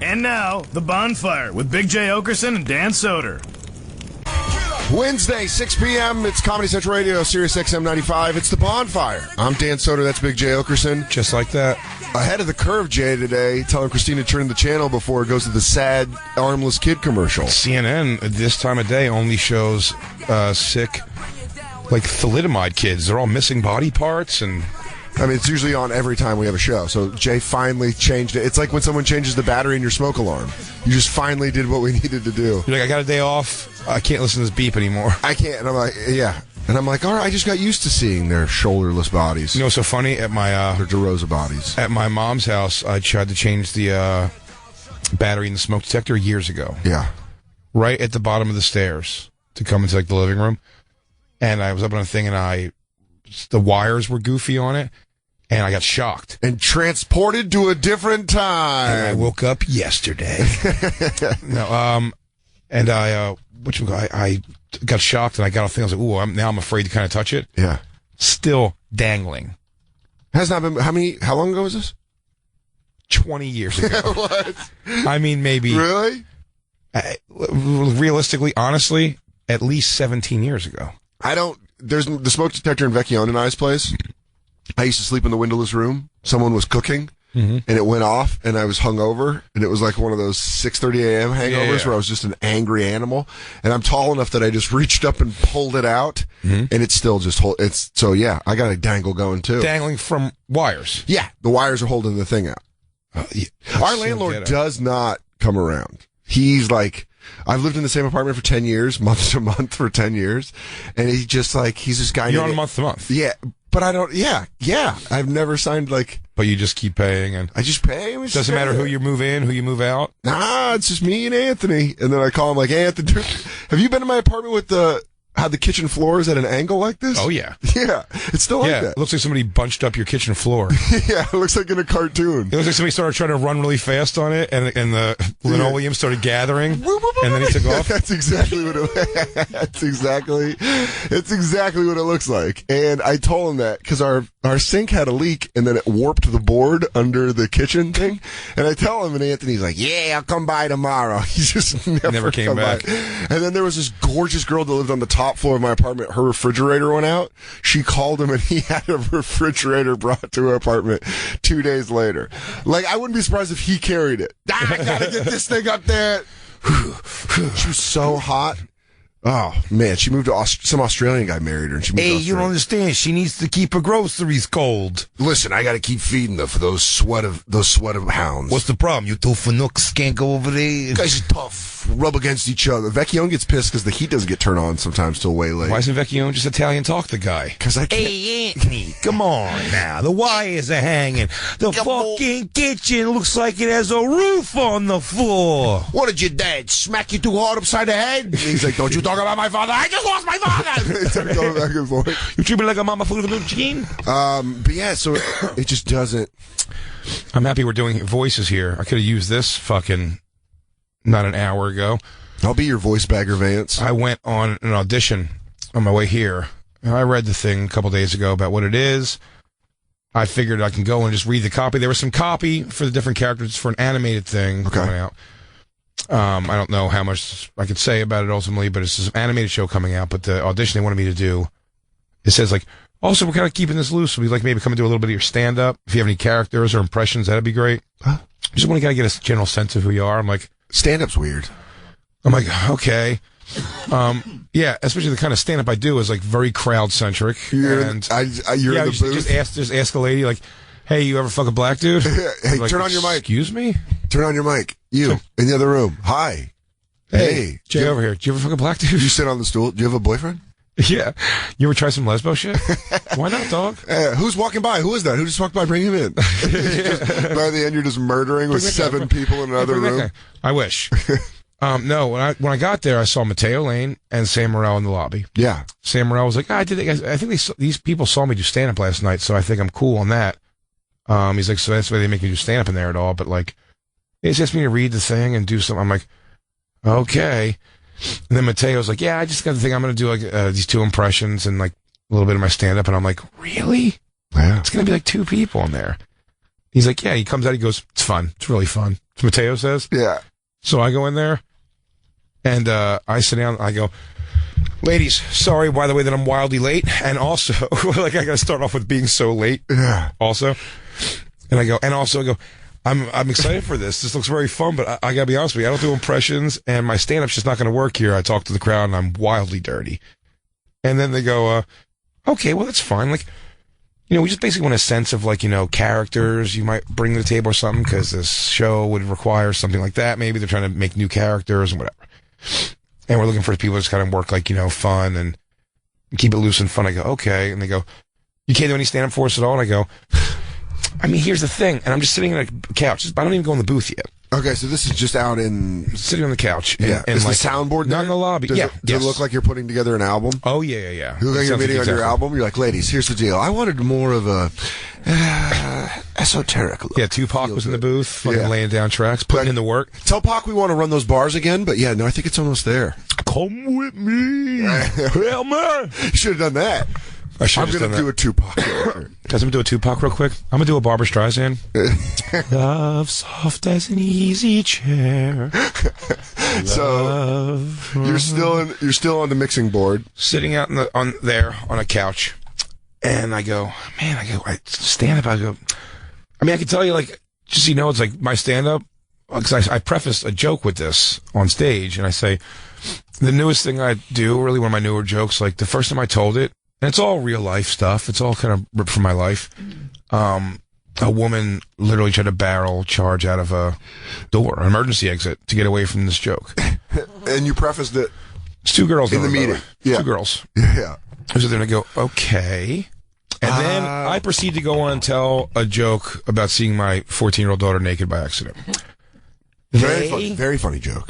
And now, The Bonfire with Big J. Oakerson and Dan Soder. Wednesday, 6 p.m. It's Comedy Central Radio, Sirius XM 95. It's The Bonfire. I'm Dan Soder. That's Big J. Oakerson. Just like that. Ahead of the curve, Jay, today, telling Christina to turn the channel before it goes to the sad, armless kid commercial. CNN, this time of day, only shows sick, like, thalidomide kids. They're all missing body parts and... I mean, it's usually on every time we have a show. So Jay finally changed it. It's like when someone changes the battery in your smoke alarm. You just finally did what we needed to do. You're like, I got a day off. I can't listen to this beep anymore. I can't. And I'm like, yeah. And I'm like, all right, I just got used to seeing their shoulderless bodies. You know what's so funny? At my their DeRosa bodies. At my mom's house, I tried to change the battery in the smoke detector years ago. Yeah. Right at the bottom of the stairs to come into like the living room. And I was up on a thing and the wires were goofy on it. And I got shocked. And transported to a different time. And I woke up yesterday. I got shocked and I got off the thing. I was like, ooh, now I'm afraid to kind of touch it. Yeah. Still dangling. Has not been, how long ago was this? 20 years ago. What? I mean, maybe. Really? Realistically, honestly, at least 17 years ago. There's the smoke detector in Vecchione and I's place. I used to sleep in the windowless room. Someone was cooking, and it went off, and I was hungover, and it was like one of those 6:30 a.m. hangovers where I was just an angry animal. And I'm tall enough that I just reached up and pulled it out, and it's still just I got a dangle going too. Dangling from wires. Yeah, the wires are holding the thing out. Our landlord does not come around. He's like, I've lived in the same apartment for 10 years, month to month for 10 years, and he's just like, he's this guy. You're on a month to month. Yeah. But I don't, yeah. I've never signed like... But you just keep paying and... I just pay. Doesn't matter who you move in, who you move out? Nah, it's just me and Anthony. And then I call him like, hey, Anthony, have you been in my apartment with how the kitchen floor is at an angle like this? Oh, yeah. Yeah. It's still like that. It looks like somebody bunched up your kitchen floor. Yeah, it looks like in a cartoon. It looks like somebody started trying to run really fast on it, and the linoleum started gathering, and then he took off. That's exactly what it's exactly what it looks like. And I told him that because our sink had a leak, and then it warped the board under the kitchen thing. And I tell him, and Anthony's like, yeah, I'll come by tomorrow. He just never came back. And then there was this gorgeous girl that lived on the top floor of my apartment. Her refrigerator went out. She called him, and he had a refrigerator brought to her apartment 2 days later. Like, I wouldn't be surprised if he carried it. I gotta get this thing up there. She was so hot. Oh, man, she moved to some Australian guy married her. And she moved to you don't understand. She needs to keep her groceries cold. Listen, I got to keep feeding her for those sweat of hounds. What's the problem? You two fanooks can't go over there? You guys are tough. Rub against each other. Vecchione gets pissed because the heat doesn't get turned on sometimes till way late. Why isn't Vecchione just Italian talk the guy? Because I can't. Hey, Anthony, come on now. The wires are hanging. The fucking kitchen looks like it has a roof on the floor. What did your dad smack you too hard upside the head? He's like, don't you talk about my father. I just lost my father. It's like going back and forth. You treat me like a mama food of a little chicken? But yeah, so it just doesn't. I'm happy we're doing voices here. I could have used this fucking not an hour ago. I'll be your voice bagger, Vance. I went on an audition on my way here. And I read the thing a couple days ago about what it is. I figured I can go and just read the copy. There was some copy for the different characters for an animated thing coming out. I don't know how much I could say about it ultimately, but it's an animated show coming out. But the audition they wanted me to do, it says like, also we're kind of keeping this loose. So we'd like maybe come and do a little bit of your stand-up. If you have any characters or impressions, that'd be great. Huh? I just want to kind of get a general sense of who you are. I'm like, stand-up's weird. I'm like, okay. Yeah, especially the kind of stand-up I do is like very crowd-centric. You're in the booth. Just ask a lady like, hey, you ever fuck a black dude? Hey, like, turn on your mic. Excuse me? Turn on your mic. You, in the other room. Hi. Hey. Jay over here. Do you ever fuck a black dude? You sit on the stool. Do you have a boyfriend? Yeah. You ever try some lesbo shit? Why not, dog? Who's walking by? Who is that? Who just walked by? Bring him in. By the end, you're just murdering with 7 people in another room. I wish. No, when I got there, I saw Mateo Lane and Sam Morrell in the lobby. Yeah. Sam Morrell was like, I think these people saw me do stand-up last night, so I think I'm cool on that. He's like, so that's why they make you do stand-up in there at all, but like, they just asked me to read the thing and do something. I'm like, okay. And then Mateo's like, yeah, I just got the thing. I'm going to do like these 2 impressions and like a little bit of my stand-up. And I'm like, really? Yeah. It's going to be like 2 people in there. He's like, yeah. He comes out. He goes, it's fun. It's really fun. That's what Mateo says. Yeah. So I go in there, and I sit down. I go, ladies, sorry, by the way, that I'm wildly late. And also, like, I got to start off with being so late. Yeah. Also. And I go, I'm excited for this. This looks very fun, but I got to be honest with you. I don't do impressions, and my stand-up's just not going to work here. I talk to the crowd, and I'm wildly dirty. And then they go, okay, well, that's fine. Like, we just basically want a sense of, like, characters you might bring to the table or something, because this show would require something like that. Maybe they're trying to make new characters and whatever. And we're looking for people to just kind of work, like, fun and keep it loose and fun. I go, okay. And they go, you can't do any stand-up for us at all? And I go, I mean, here's the thing. And I'm just sitting on a couch. I don't even go in the booth yet. Okay, so this is just out in... Sitting on the couch. Yeah. And is like, the soundboard not there? in the lobby. Does Yes. it look like you're putting together an album? Oh, yeah. You look like you're meeting on your album? You're like, ladies, here's the deal. I wanted more of a esoteric look. Yeah, Tupac was in the booth, fucking laying down tracks, putting in the work. Tell Pac we want to run those bars again, but yeah, no, I think it's almost there. Come with me. Hell, man. You should have done that. I'm going to do a Tupac. Guys, I'm going to do a Tupac real quick. I'm going to do a Barbra Streisand. Love soft as an easy chair. So you're still on the mixing board, sitting out on a couch, and I go, I stand up. I go, I mean, I can tell you, like, just it's like my stand up, because I preface a joke with this on stage, and I say the newest thing I do, really one of my newer jokes, like the first time I told it. And it's all real life stuff. It's all kind of ripped from my life. A woman literally tried to barrel charge out of a door, an emergency exit, to get away from this joke. And you prefaced it. It's two girls in the meeting. Yeah. Two girls. Yeah. So then I go, okay. And then I proceed to go on and tell a joke about seeing my 14-year-old daughter naked by accident. Very funny joke.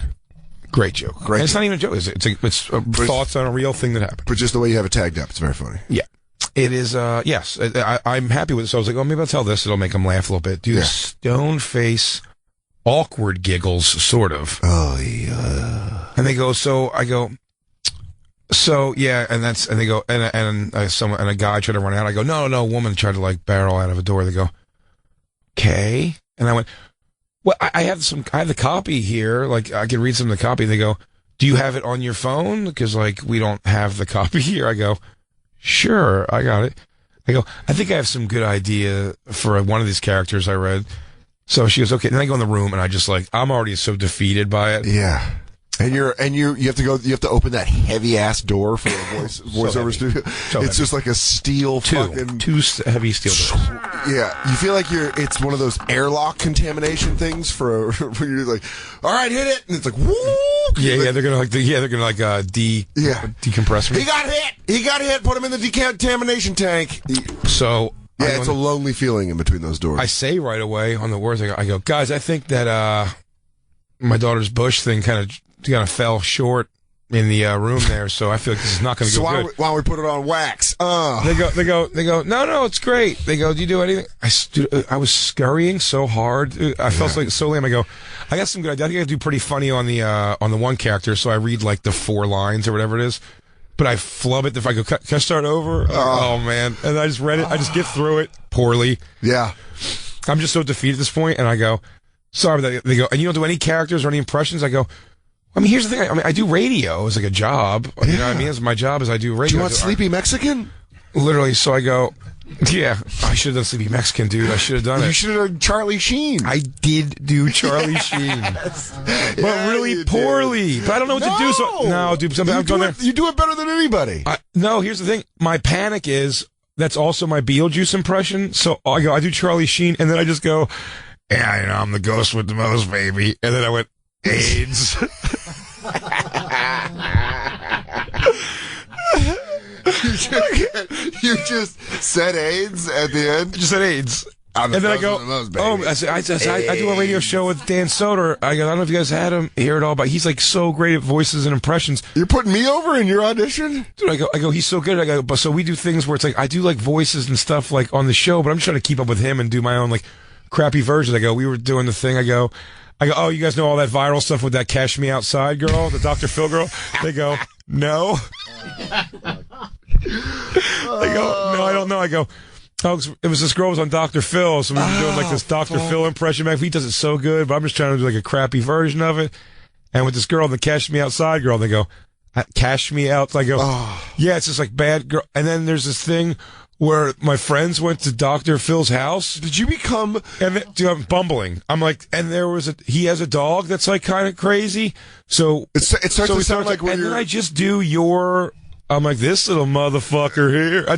Great joke. And it's not even a joke. It's thoughts on a real thing that happened. But just the way you have it tagged up, it's very funny. Yeah. It is, yes. I'm happy with it. So I was like, maybe I'll tell this. It'll make them laugh a little bit. Do the stone face, awkward giggles, sort of. Oh, yeah. And they go, so I go, so yeah, and they go, and a guy tried to run out. I go, no, a woman tried to like barrel out of a door. They go, okay. And I went, well, I have the copy here. Like, I can read some of the copy. They go, do you have it on your phone? Because, like, we don't have the copy here. I go, sure, I got it. I go, I think I have some good idea for one of these characters I read. So she goes, okay. Then I go in the room, and I just, like, I'm already so defeated by it. Yeah. And you have to open that heavy ass door for a voiceover studio. It's just like a steel two heavy steel doors. Yeah, you feel like it's one of those airlock contamination things for you're like, all right, hit it, and it's like, woo. Yeah, they're gonna decompress me. He got hit. Put him in the decontamination tank. So yeah, it's a lonely feeling in between those doors. I say right away on the words, I go, guys, I think that my daughter's bush thing kind of fell short in the room there, so I feel like this is not going to go good. Why don't we put it on wax? They go. No, it's great. They go, do you do anything? I was scurrying so hard. I felt like so lame. I go, I got some good ideas. I think I do pretty funny on the one character, so I read like the 4 lines or whatever it is. But I flub it. If I go, can I start over? Oh man! And I just read it. I just get through it poorly. Yeah. I'm just so defeated at this point, and I go, sorry. They go, and you don't do any characters or any impressions? I go, I mean, here's the thing. I do radio as like a job. You know what I mean? As my job is I do radio. Do you want Sleepy Mexican? Literally. So I go, yeah, I should have done Sleepy Mexican, dude. I should have done it. You should have done Charlie Sheen. I did do Charlie Sheen. But really poorly. But I don't know what to do. So, no, dude. You do it better than anybody. No, here's the thing. My panic is that's also my Beetlejuice impression. So I do Charlie Sheen, and then I just go, yeah, I'm the ghost with the most, baby. And then I went, AIDS. You just said AIDS at the end? Just said AIDS. And then I go, I do a radio show with Dan Soder. I go, I don't know if you guys had him hear it all, but he's like so great at voices and impressions. You're putting me over in your audition? Dude, I go, he's so good. I go, but so we do things where it's like, I do like voices and stuff like on the show, but I'm just trying to keep up with him and do my own like crappy versions. I go, we were doing the thing. I go, oh, you guys know all that viral stuff with that Cash Me Outside girl, the Dr. Phil girl? They go, no. I go, no, I don't know. I go, Oh, it was this girl was on Dr. Phil, so we were doing like this Dr. Phil impression. He does it so good, but I'm just trying to do like a crappy version of it. And with this girl, the Cash Me Outside girl, they go, Cash Me Out. I go, yeah, it's just like bad girl. And then there's this thing where my friends went to Dr. Phil's house. Did you become... And dude, I'm bumbling. I'm like, and he has a dog that's like kind of crazy. So it starts to sound like when and then I just do I'm like, this little motherfucker here. I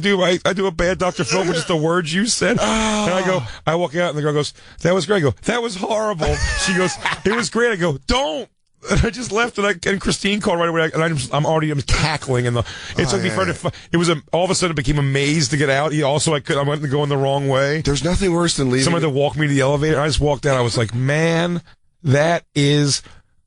do a bad Dr. Phil with just the words you said. And I walk out and the girl goes, that was great. I go, that was horrible. She goes, it was great. I go, don't. And I just left, and Christine called right away, and I'm cackling, and it took me forever. It was all of a sudden it became a maze to get out. I went to go in the wrong way. There's nothing worse than leaving. Someone had to walk me to the elevator. I just walked out. I was like, man, that is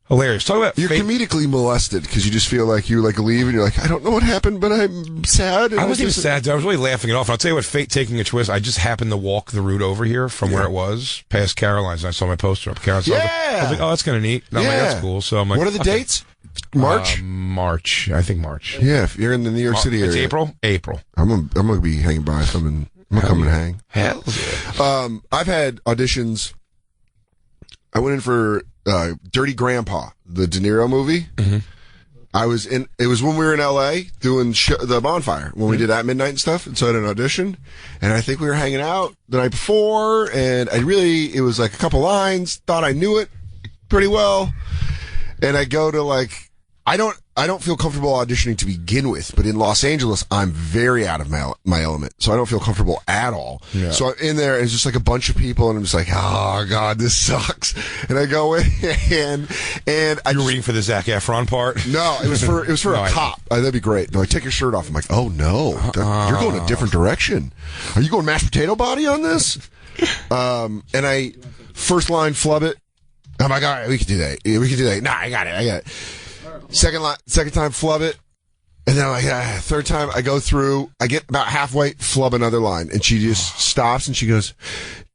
hilarious. Talk about you're comedically molested because you just feel like you like leave and you're like, I don't know what happened, but I'm sad. I wasn't even sad. I was really laughing it off. And I'll tell you what, fate taking a twist. I just happened to walk the route over here from where it was past Caroline's. And I saw my poster up Caroline's. Yeah. I was like, oh, that's kind of neat. And I'm like, that's cool. So I'm like, what are the dates? March? March. I think March. Yeah, if you're in the New York City area. It's April. I'm gonna be hanging by. So I'm gonna come and hang. Hell yeah. I've had auditions. I went in for Dirty Grandpa, the De Niro movie. Mm-hmm. It was when we were in LA doing the Bonfire, when we did At Midnight and stuff. And so I had an audition, and I think we were hanging out the night before, and it was like a couple lines, thought I knew it pretty well. And I go to I don't feel comfortable auditioning to begin with, but in Los Angeles, I'm very out of my element. So I don't feel comfortable at all. Yeah. So I'm in there and it's just like a bunch of people and I'm just like, oh God, this sucks. And I go in and you were reading for the Zac Efron part? No, it was for a cop. That'd be great. They're like, take your shirt off. I'm like, oh no, you're going a different direction. Are you going mashed potato body on this? And I first line flub it. I'm like, all right, we can do that. Nah, I got it. Second time, flub it. And then I'm like, third time, I go through, I get about halfway, flub another line. And she just stops and she goes,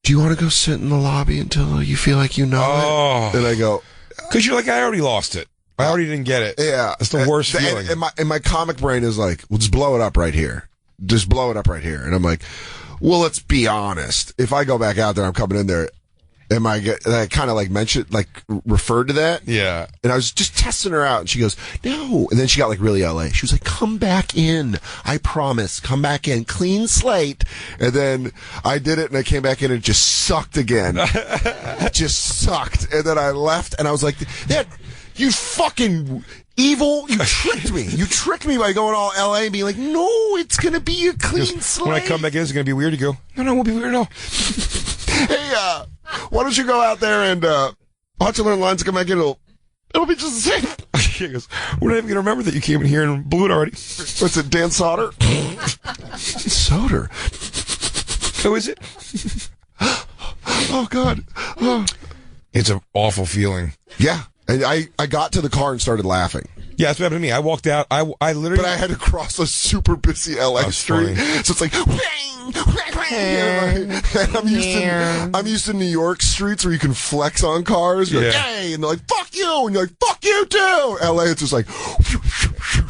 do you want to go sit in the lobby until you feel like you know it? And I go, because you're like, I already lost it. I already didn't get it. Yeah. It's the worst feeling. And my comic brain is like, well, just blow it up right here. Just blow it up right here. And I'm like, well, let's be honest. If I go back out there, I'm coming in there. I kind of referred to that. Yeah. And I was just testing her out and she goes, no. And then she got really LA. She was like, come back in. I promise. Come back in. Clean slate. And then I did it and I came back in and it just sucked again. It just sucked. And then I left and I was like, that, you fucking evil, you tricked me. You tricked me by going all LA and being like, no, it's going to be a clean slate. When I come back in, it's going to be weird. You go, no, it won't be weird at all. Hey, why don't you go out there and watch the learn lines and come back in? It'll be just the same. He goes, we're not even going to remember that you came in here and blew it already. What's it, Dan Soder? Soder. Who is it? Oh, God. Oh. It's an awful feeling. Yeah. And I got to the car and started laughing. Yeah, that's what happened to me. I walked out. I literally... But I had to cross a super busy LA street. Funny. So it's like... and I'm used to New York streets where you can flex on cars. You're like, hey! And they're like, fuck you! And you're like, fuck you too! LA, it's just like...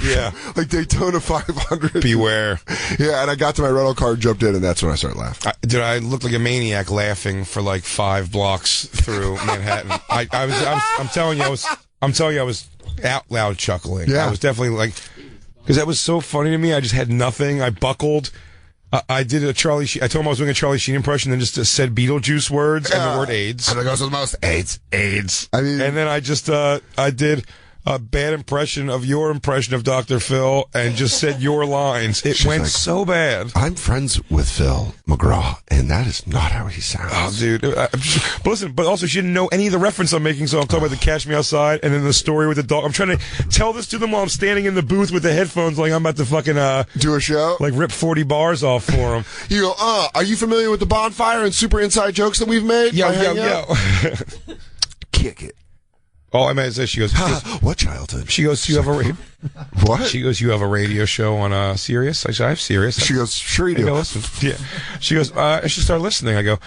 Yeah. Like Daytona 500. Beware. Yeah, and I got to my rental car, jumped in, and that's when I started laughing. I looked like a maniac laughing for 5 blocks through Manhattan. I'm telling you, I was out loud chuckling. Yeah. I was definitely because that was so funny to me. I just had nothing. I buckled. I did a Charlie Sheen. I told him I was doing a Charlie Sheen impression, then just said Beetlejuice words and the word AIDS. And it goes with the most AIDS. I mean, and then I just I did a bad impression of your impression of Dr. Phil and just said your lines. It went so bad. I'm friends with Phil McGraw, and that is not how he sounds. Oh, dude. But listen, but also she didn't know any of the reference I'm making, so I'm talking about the Cash Me Outside and then the story with the dog. I'm trying to tell this to them while I'm standing in the booth with the headphones like I'm about to fucking do a show? Rip 40 bars off for them. You go, are you familiar with the Bonfire and super inside jokes that we've made? Yo. Kick it. Oh, I meant to say, she goes, what childhood? She goes, you have a what? She goes, you have a radio show on Sirius? I said, I have Sirius. She goes, sure you do. I go, listen. Yeah. She goes, and she started listening. I go,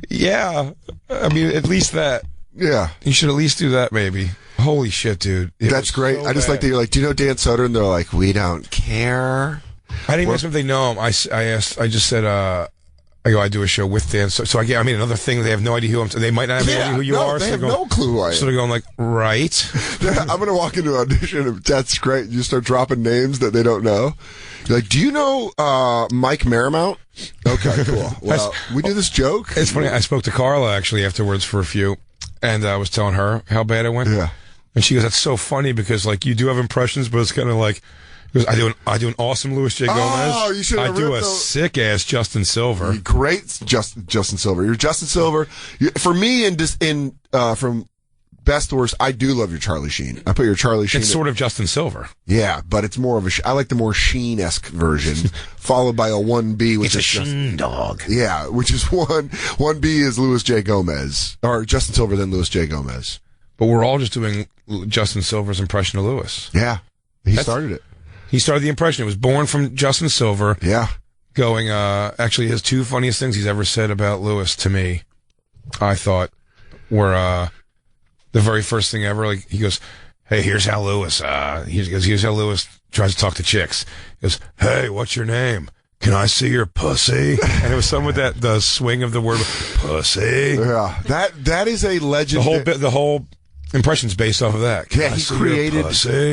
yeah. I mean, at least that. Yeah. You should at least do that, maybe. Holy shit, dude. That's great. So I just like that you're like, do you know Dan Soder? And they're like, we don't care. I didn't ask them if they know him. I just said, I go, I do a show with Dan. So I mean, another thing, they have no idea who I'm, they might not have any idea who you are. They so have going, no clue who I am. So they're going like, right. I'm going to walk into an audition, and that's great. You start dropping names that they don't know. You're like, do you know Mike Maramount? Okay, cool. Well, we do this joke. It's funny, I spoke to Carla, actually, afterwards for a few, and I was telling her how bad it went. Yeah. And she goes, that's so funny, because, like, you do have impressions, but it's kind of like, because I do an awesome Louis J. Gomez. Oh, you should have I do a sick-ass Justin Silver. Great Justin Silver. You're Justin Silver. For me, from best to worst, I do love your Charlie Sheen. I put your Charlie Sheen. It's sort of Justin Silver. Yeah, but it's more of I like the more Sheen-esque version, followed by a 1B, which it's a Sheen dog. Yeah, which is 1B is Louis J. Gomez. Or Justin Silver, then Louis J. Gomez. But we're all just doing Justin Silver's impression of Louis. Yeah. He started it. He started the impression. It was born from Justin Silver. Yeah. Going, actually, his two funniest things he's ever said about Louis to me, I thought, were, the very first thing ever. Like, he goes, hey, here's how Louis, here's how Louis tries to talk to chicks. He goes, hey, what's your name? Can I see your pussy? And it was something with the swing of the word pussy. Yeah. That is a legend. The whole impression's based off of that. Yeah,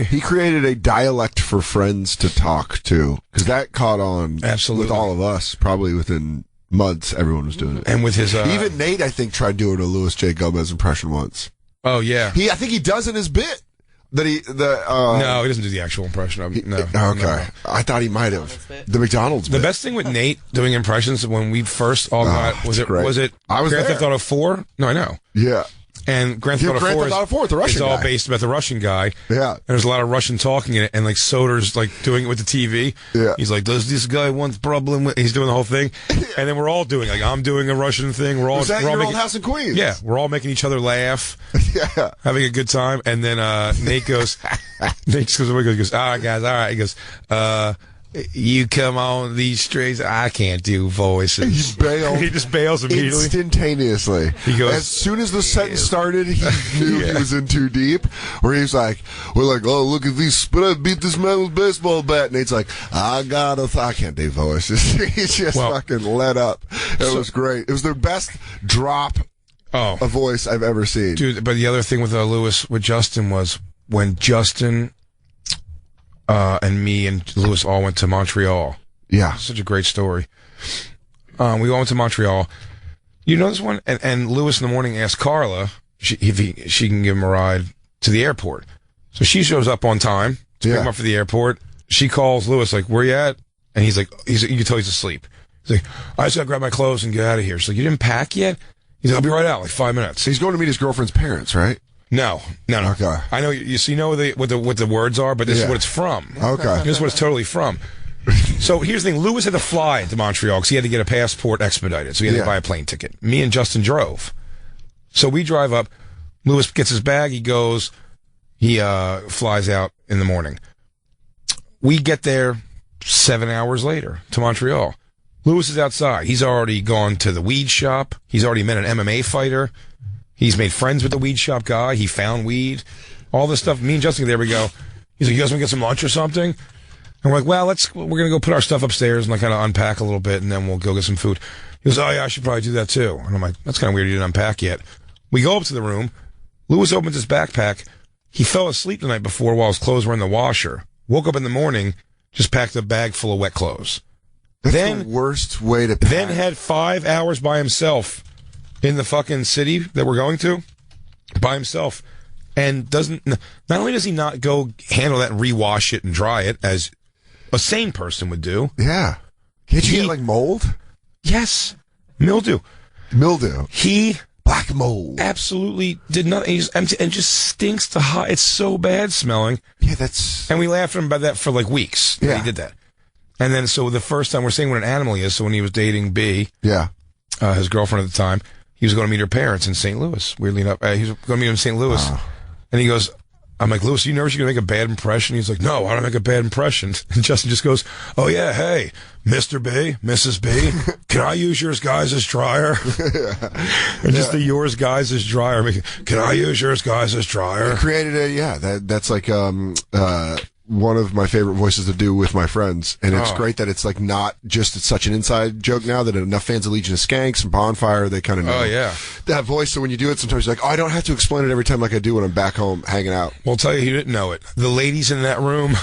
he created a dialect for friends to talk to, because that caught on. Absolutely. With all of us. Probably within months, everyone was doing it. And with his even Nate, I think, tried doing a Louis J. Gomez impression once. Oh yeah, I think he does in his bit. No, he doesn't do the actual impression of it. No. Okay. No. I thought he might have. The McDonald's bit. The best thing with Nate doing impressions when we first all got was it I was Grand there. Theft Auto 4? No, I know. Yeah. And Grand Theft Auto 4 the Russian is all guy. based about the Russian guy. Yeah. There's a lot of Russian talking in it, and like Soder's like doing it with the TV. Yeah. He's like, does this guy want problem with, he's doing the whole thing. And then we're all doing, like, I'm doing a Russian thing. We're all, Was that we're all your making, old House of Queens? Yeah. We're all making each other laugh. Yeah. Having a good time. And then, Nate goes, Nate just goes away, goes, all right, guys, all right. He goes, you come on these streets, I can't do voices. He bailed. He just bails immediately. Instantaneously. He goes, as soon as the sentence started, he knew he was in too deep. Where he's like, we're like, oh, look at these, but I beat this man with a baseball bat. And Nate's like, I can't do voices. He just fucking let up. It was great. It was the best drop of voice I've ever seen. Dude, but the other thing with Louis, with Justin, was when Justin and me and Louis all went to Montreal. Yeah. Such a great story. We all went to Montreal. You know this one? And Louis in the morning asked Carla if she can give him a ride to the airport. So she shows up on time to pick him up for the airport. She calls Louis, like, where you at? And he's like, you can tell he's asleep. He's like, I just gotta grab my clothes and get out of here. She's like, you didn't pack yet? He's like, I'll be right out, like 5 minutes. He's going to meet his girlfriend's parents, right? No. Okay. I know you know what the words are, but this is what it's from. Okay. This is what it's totally from. So here's the thing: Louis had to fly to Montreal because he had to get a passport expedited, so he had to buy a plane ticket. Me and Justin drove. So we drive up. Louis gets his bag. He goes. He flies out in the morning. We get there 7 hours later to Montreal. Louis is outside. He's already gone to the weed shop. He's already met an MMA fighter. He's made friends with the weed shop guy. He found weed. All this stuff. Me and Justin, there we go. He's like, you guys want to get some lunch or something? And we're like, well, we're going to go put our stuff upstairs and like kind of unpack a little bit, and then we'll go get some food. He goes, oh yeah, I should probably do that too. And I'm like, that's kind of weird you didn't unpack yet. We go up to the room. Louis opens his backpack. He fell asleep the night before while his clothes were in the washer. Woke up in the morning, just packed a bag full of wet clothes. That's the worst way to pack. Then had 5 hours by himself in the fucking city that we're going to, by himself, and not only does he not go handle that and rewash it and dry it as a sane person would do. Yeah. Can't you get like mold? Yes. Mildew. He black mold. Absolutely did nothing. He's empty and just stinks to high. It's so bad smelling. Yeah, that's. And we laughed at him about that for like weeks. Yeah. He did that. And then so the first time we're saying what an animal he is. So when he was dating B, his girlfriend at the time, he was going to meet her parents in St. Louis. Weirdly enough, he was going to meet them in St. Louis. And he goes, I'm like, Louis, you nervous you're going to make a bad impression? He's like, no, I don't make a bad impression. And Justin just goes, oh yeah, hey, Mr. B, Mrs. B, can I use yours guys' dryer? And just the yours guys' dryer. Can I use yours guys' dryer? He created that's like, one of my favorite voices to do with my friends, and it's great that it's like not just it's such an inside joke now that enough fans of Legion of Skanks and Bonfire they kind of know that voice. So when you do it, sometimes you're like, oh, I don't have to explain it every time like I do when I'm back home hanging out. Well, I'll tell you, didn't know it. The ladies in that room,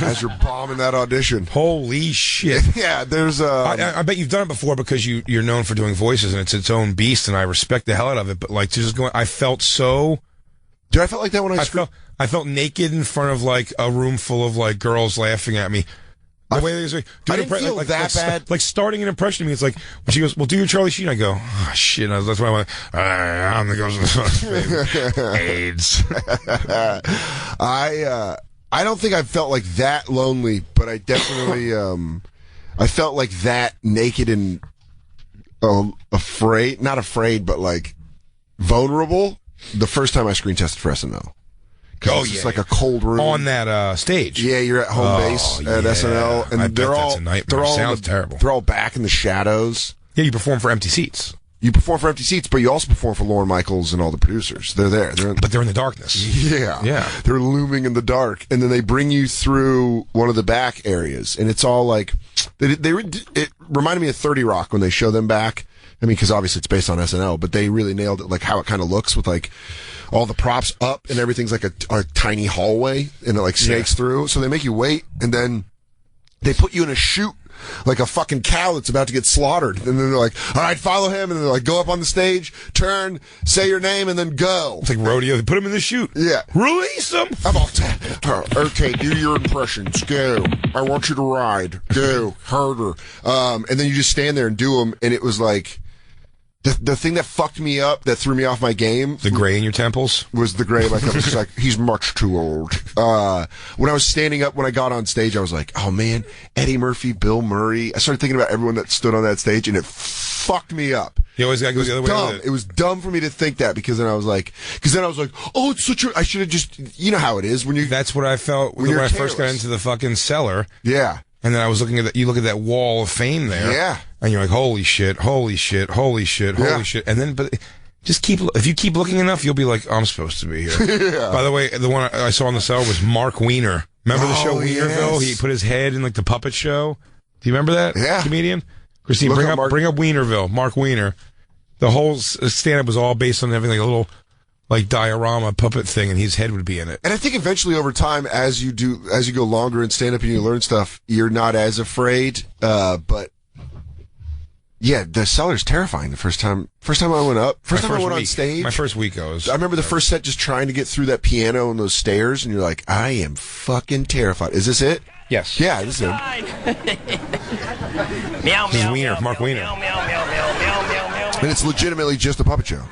as you're bombing that audition, holy shit. Yeah, there's I bet you've done it before because you're known for doing voices and it's its own beast, and I respect the hell out of it. But like just going, I felt so. Dude, I felt like that when I felt naked in front of like a room full of like girls laughing at me. The way they was like, I didn't feel that bad. Like starting an impression of me, it's like when she goes, "Well, do your Charlie Sheen." I go, "Oh shit!" That's why I went, "I'm the ghost of AIDS." I don't think I felt like that lonely, but I definitely I felt like that naked and afraid, not afraid, but like vulnerable. The first time I screen tested for SNL. It's like a cold room on that stage. Yeah, you're at home base at SNL, and they're all sounds terrible. They're all back in the shadows. Yeah, you perform for empty seats. You perform for empty seats, but you also perform for Lorne Michaels and all the producers. They're there. But they're in the darkness. Yeah. They're looming in the dark, and then they bring you through one of the back areas, and it's all like it reminded me of 30 Rock when they show them back. I mean, because obviously it's based on SNL, but they really nailed it, like how it kind of looks with like all the props up and everything's like a tiny hallway and it like snakes through. So they make you wait and then they put you in a chute like a fucking cow that's about to get slaughtered. And then they're like, all right, follow him. And then they're like, go up on the stage, turn, say your name, and then go. It's like rodeo. They put him in the chute. Yeah. Release him. I'm all, okay, do your impressions. Go. I want you to ride. Go. Harder. And then you just stand there and do them. And it was like, the thing that fucked me up, that threw me off my game. The gray in your temples? Was the gray in my temples. It's like, he's much too old. When I was standing up, when I got on stage, I was like, oh man, Eddie Murphy, Bill Murray. I started thinking about everyone that stood on that stage, and it fucked me up. You always gotta go the other way. It was dumb for me to think that, because then I was like, oh, it's such a, I should have just, you know how it is when you. That's what I felt when I first got into the fucking cellar. Yeah. And then I was looking at you look at that wall of fame there. Yeah. And you're like, holy shit, holy shit, holy shit, holy shit. And then, but just if you keep looking enough, you'll be like, I'm supposed to be here. Yeah. By the way, the one I saw on the cell was Mark Weiner. Remember the show Wienerville? He put his head in like the puppet show. Do you remember that? Yeah. Comedian? Christine, bring up Wienerville, Mark Weiner. The whole stand-up was all based on having like a little like diorama puppet thing, and his head would be in it. And I think eventually over time, as you go longer in stand up and you learn stuff, you're not as afraid. But yeah, the cellar's terrifying. The first time I went up, I went on stage. My first week I remember the first set just trying to get through that piano and those stairs, and you're like, I am fucking terrified. Is this it? Yes. Yeah, this is it. Meow, this is meow, Wiener, meow, Mark meow, Wiener. meow, meow, meow, meow, meow, meow, meow. And it's legitimately just a puppet show.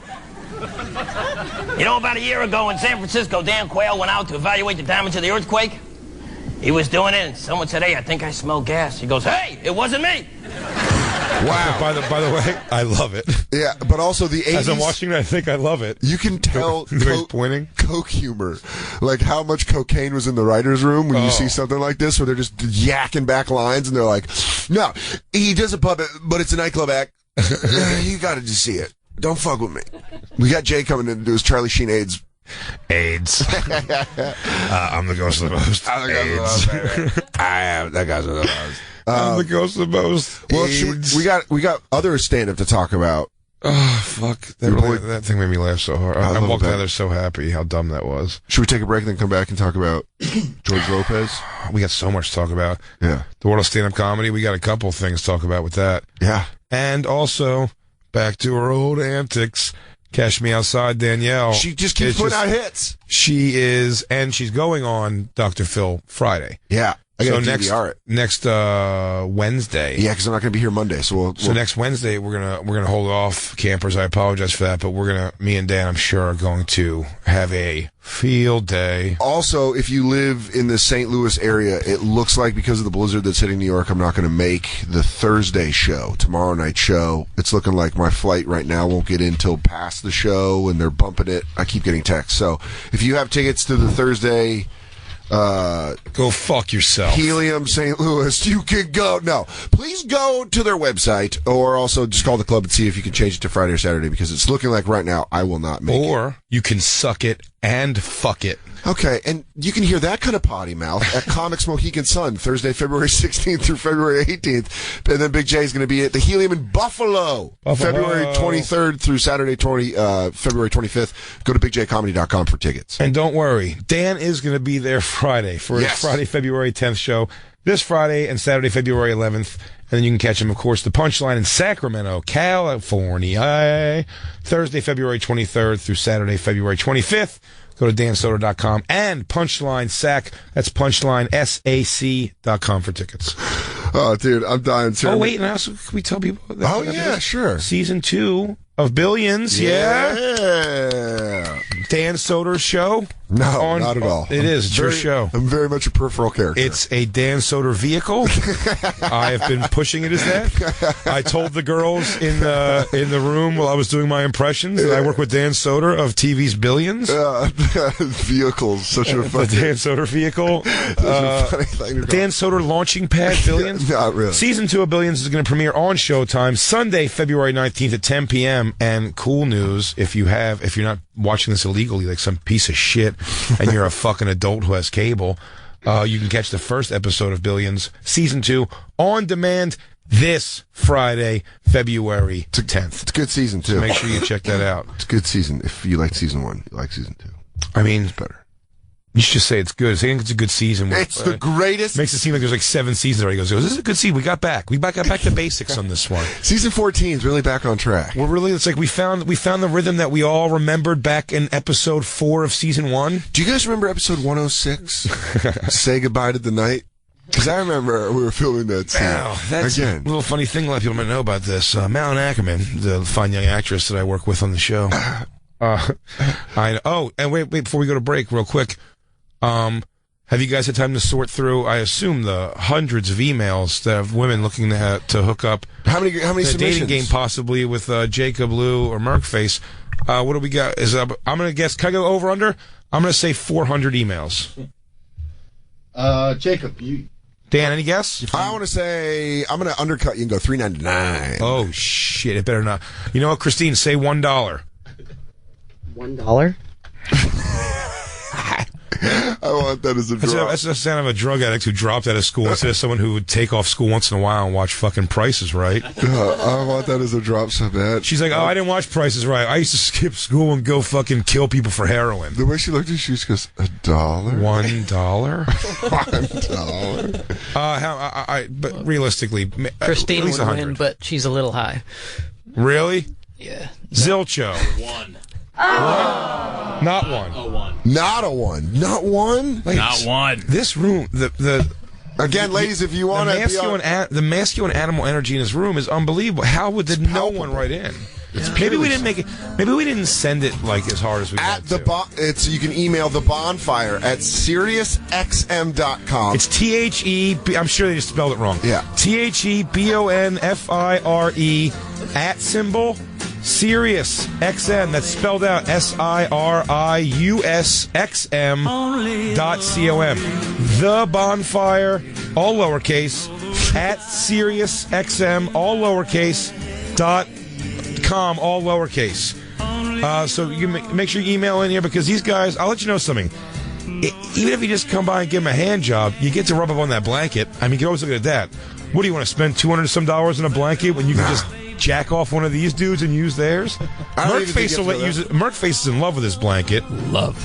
You know, about a year ago in San Francisco, Dan Quayle went out to evaluate the damage of the earthquake. He was doing it, and someone said, hey, I think I smell gas. He goes, hey, it wasn't me. Wow. By the way, I love it. Yeah, but also the 80s. As I'm watching it, I think I love it. You can tell pointing. Coke humor. Like how much cocaine was in the writer's room when you see something like this where they're just yakking back lines and they're like, no, he does a puppet, but it's a nightclub act. You gotta just see it. Don't fuck with me. We got Jay coming in to do his Charlie Sheen AIDS. I'm the ghost of the most. I am the ghost of the most. I'm the ghost of the most. Well, we got other stand-up to talk about. Oh, fuck. That thing made me laugh so hard. I walked out of there so happy how dumb that was. Should we take a break and then come back and talk about George Lopez? We got so much to talk about. Yeah. The world of stand-up comedy, we got a couple things to talk about with that. Yeah. And also, back to her old antics. Cash Me Outside, Danielle. She just keeps putting out hits. She is, and she's going on Dr. Phil Friday. Yeah. I got to DVR it. Next Wednesday. Yeah, because I'm not going to be here Monday. So next Wednesday we're gonna hold off, campers. I apologize for that, but me and Dan, I'm sure, are going to have a field day. Also, if you live in the St. Louis area, it looks like because of the blizzard that's hitting New York, I'm not going to make the Thursday show, tomorrow night show. It's looking like my flight right now won't get in till past the show, and they're bumping it. I keep getting texts. So if you have tickets to the Thursday. Go fuck yourself. Helium St. Louis. You can go. No. Please go to their website or also just call the club and see if you can change it to Friday or Saturday because it's looking like right now I will not make it. Or you can suck it and fuck it. Okay, and you can hear that kind of potty mouth at Comics Mohegan Sun, Thursday, February 16th through February 18th. And then Big J is going to be at the Helium in Buffalo, February 23rd through Saturday, February 25th. Go to bigjcomedy.com for tickets. And don't worry, Dan is going to be there Friday for his Friday, February 10th show. This Friday and Saturday, February 11th. And then you can catch him, of course, the Punchline in Sacramento, California, Thursday, February 23rd through Saturday, February 25th. Go to dansoder.com and Punchline Sac. That's punchlinesac.com for tickets. Oh, dude, I'm dying. Oh, wait, and also, can we tell people that? Oh, yeah, sure. Season 2 of Billions, Dan Soder's show? No, not at all. It is. It's your show. I'm very much a peripheral character. It's a Dan Soder vehicle. I have been pushing it as that. I told the girls in the room while I was doing my impressions that I work with Dan Soder of TV's Billions. Vehicles, such a funny. The Dan Soder vehicle. Funny thing to Dan Soder launching pad Billions. Not really. Season 2 of Billions is going to premiere on Showtime Sunday, February 19th at 10 p.m. And cool news, if you're not watching this illegally like some piece of shit and you're a fucking adult who has cable, you can catch the first episode of Billions Season 2 on demand this Friday, February 10th. It's a good season, too. So make sure you check that out. It's a good season. If you like season 1, you like season 2. I mean, it's better. You should just say it's good. I think it's a good season. It's the greatest. Makes it seem like there's like 7 seasons already. He goes, this is a good season. We got back. We got back to basics on this one. Season 14 is really back on track. It's like we found the rhythm that we all remembered back in episode 4 of season 1. Do you guys remember episode 106? Say Goodbye to the Night? Because I remember we were filming that scene. Wow, that's a little funny thing. A lot of people might know about this. Malin Ackerman, the fine young actress that I work with on the show. And wait, before we go to break, real quick. Have you guys had time to sort through, I assume, the hundreds of emails that have women looking to hook up? How many submissions? Dating game possibly with Jacob, Lou, or Merkface. What do we got? I'm going to guess, can I go over under? I'm going to say 400 emails. Jacob, you... Dan, any guess? I want to say, I'm going to undercut you and go $3.99. Oh, shit, it better not. You know what, Christine, say $1. $1? I want that as a drop. That's the sound of a drug addict who dropped out of school instead of someone who would take off school once in a while and watch fucking Prices Right. I want that as a drop so bad. She's like, I didn't watch Prices Right. I used to skip school and go fucking kill people for heroin. The way she looked at you, she just goes, $1? $1? $1? But realistically, Christine would win, but she's a little high. Really? Yeah. Zilcho. 1. Oh. Not 1. Oh, 1. Not a 1. Not 1? Ladies, Not 1. This room, Again, ladies, if you want to the masculine animal energy in this room is unbelievable. How did no one write in? Maybe we didn't make it. Maybe we didn't send it like as hard as we at wanted the you can email the Bonfire at SiriusXM.com. It's THE. I'm sure they just spelled it wrong. Yeah. THEBONFIRE @ Sirius XM. That's spelled out SIRIUSXM.com. The Bonfire, all lowercase, @ SiriusXM, all lowercase, .com, all lowercase. So you make sure you email in here because these guys, I'll let you know something. Even if you just come by and give them a hand job, you get to rub up on that blanket. I mean, you can always look at that. What do you want to spend $200 some on a blanket when you can just jack off one of these dudes and use theirs? Merkface will let you use it. Merkface is in love with his blanket. Love.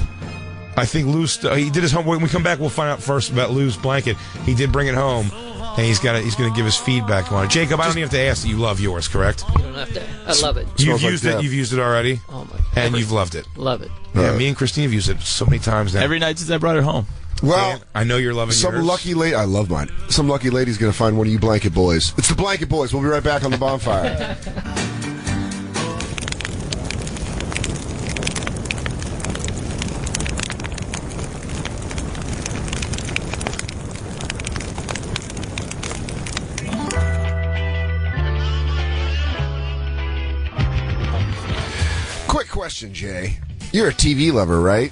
I think Lou, he did his homework. When we come back, we'll find out first about Lou's blanket. He did bring it home, and he's going to give his feedback on it. Jacob, I don't even have to ask that you love yours, correct? You don't have to. I love it. You've used it. You've used it already. Oh my! And you've loved it. Love it. Yeah, me and Christine have used it so many times now. Every night since I brought it home. Well, Dan, I know you're loving some yours. lucky lady. I love mine. Some lucky lady's going to find one of you blanket boys. It's the Blanket Boys. We'll be right back on the Bonfire. Quick question, Jay. You're a TV lover, right?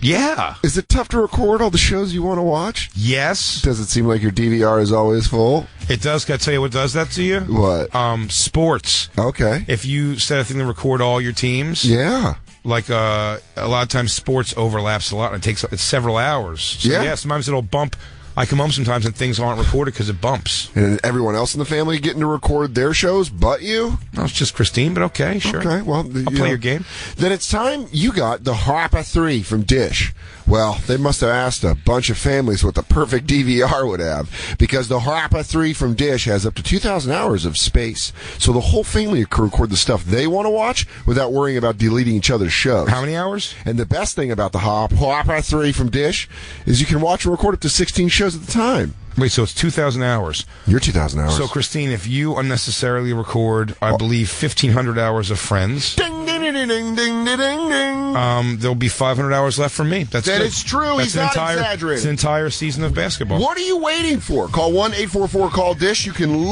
Yeah. Is it tough to record all the shows you want to watch? Yes. Does it seem like your DVR is always full? It does. Can I tell you what does that to you? What? Sports. Okay. If you set a thing to record all your teams. Yeah. like a lot of times sports overlaps a lot, and it's several hours. So, yeah, sometimes it'll bump. I come home sometimes and things aren't recorded because it bumps. And everyone else in the family getting to record their shows but you? No, it's just Christine, but okay, sure. Okay, well, I'll play your game. Then it's time you got the Harpa 3 from Dish. Well, they must have asked a bunch of families what the perfect DVR would have, because the Harpa 3 from Dish has up to 2,000 hours of space. So the whole family can record the stuff they want to watch without worrying about deleting each other's shows. How many hours? And the best thing about the Harpa 3 from Dish is you can watch and record up to 16 shows at the time. Wait, so it's 2,000 hours. Your 2,000 hours. So, Christine, if you unnecessarily record, I believe, 1,500 hours of Friends, ding, ding, ding, ding, ding, ding, ding. There'll be 500 hours left from me. That's true. He's not exaggerating. It's an entire season of basketball. What are you waiting for? Call 1-844-CALL-DISH. You can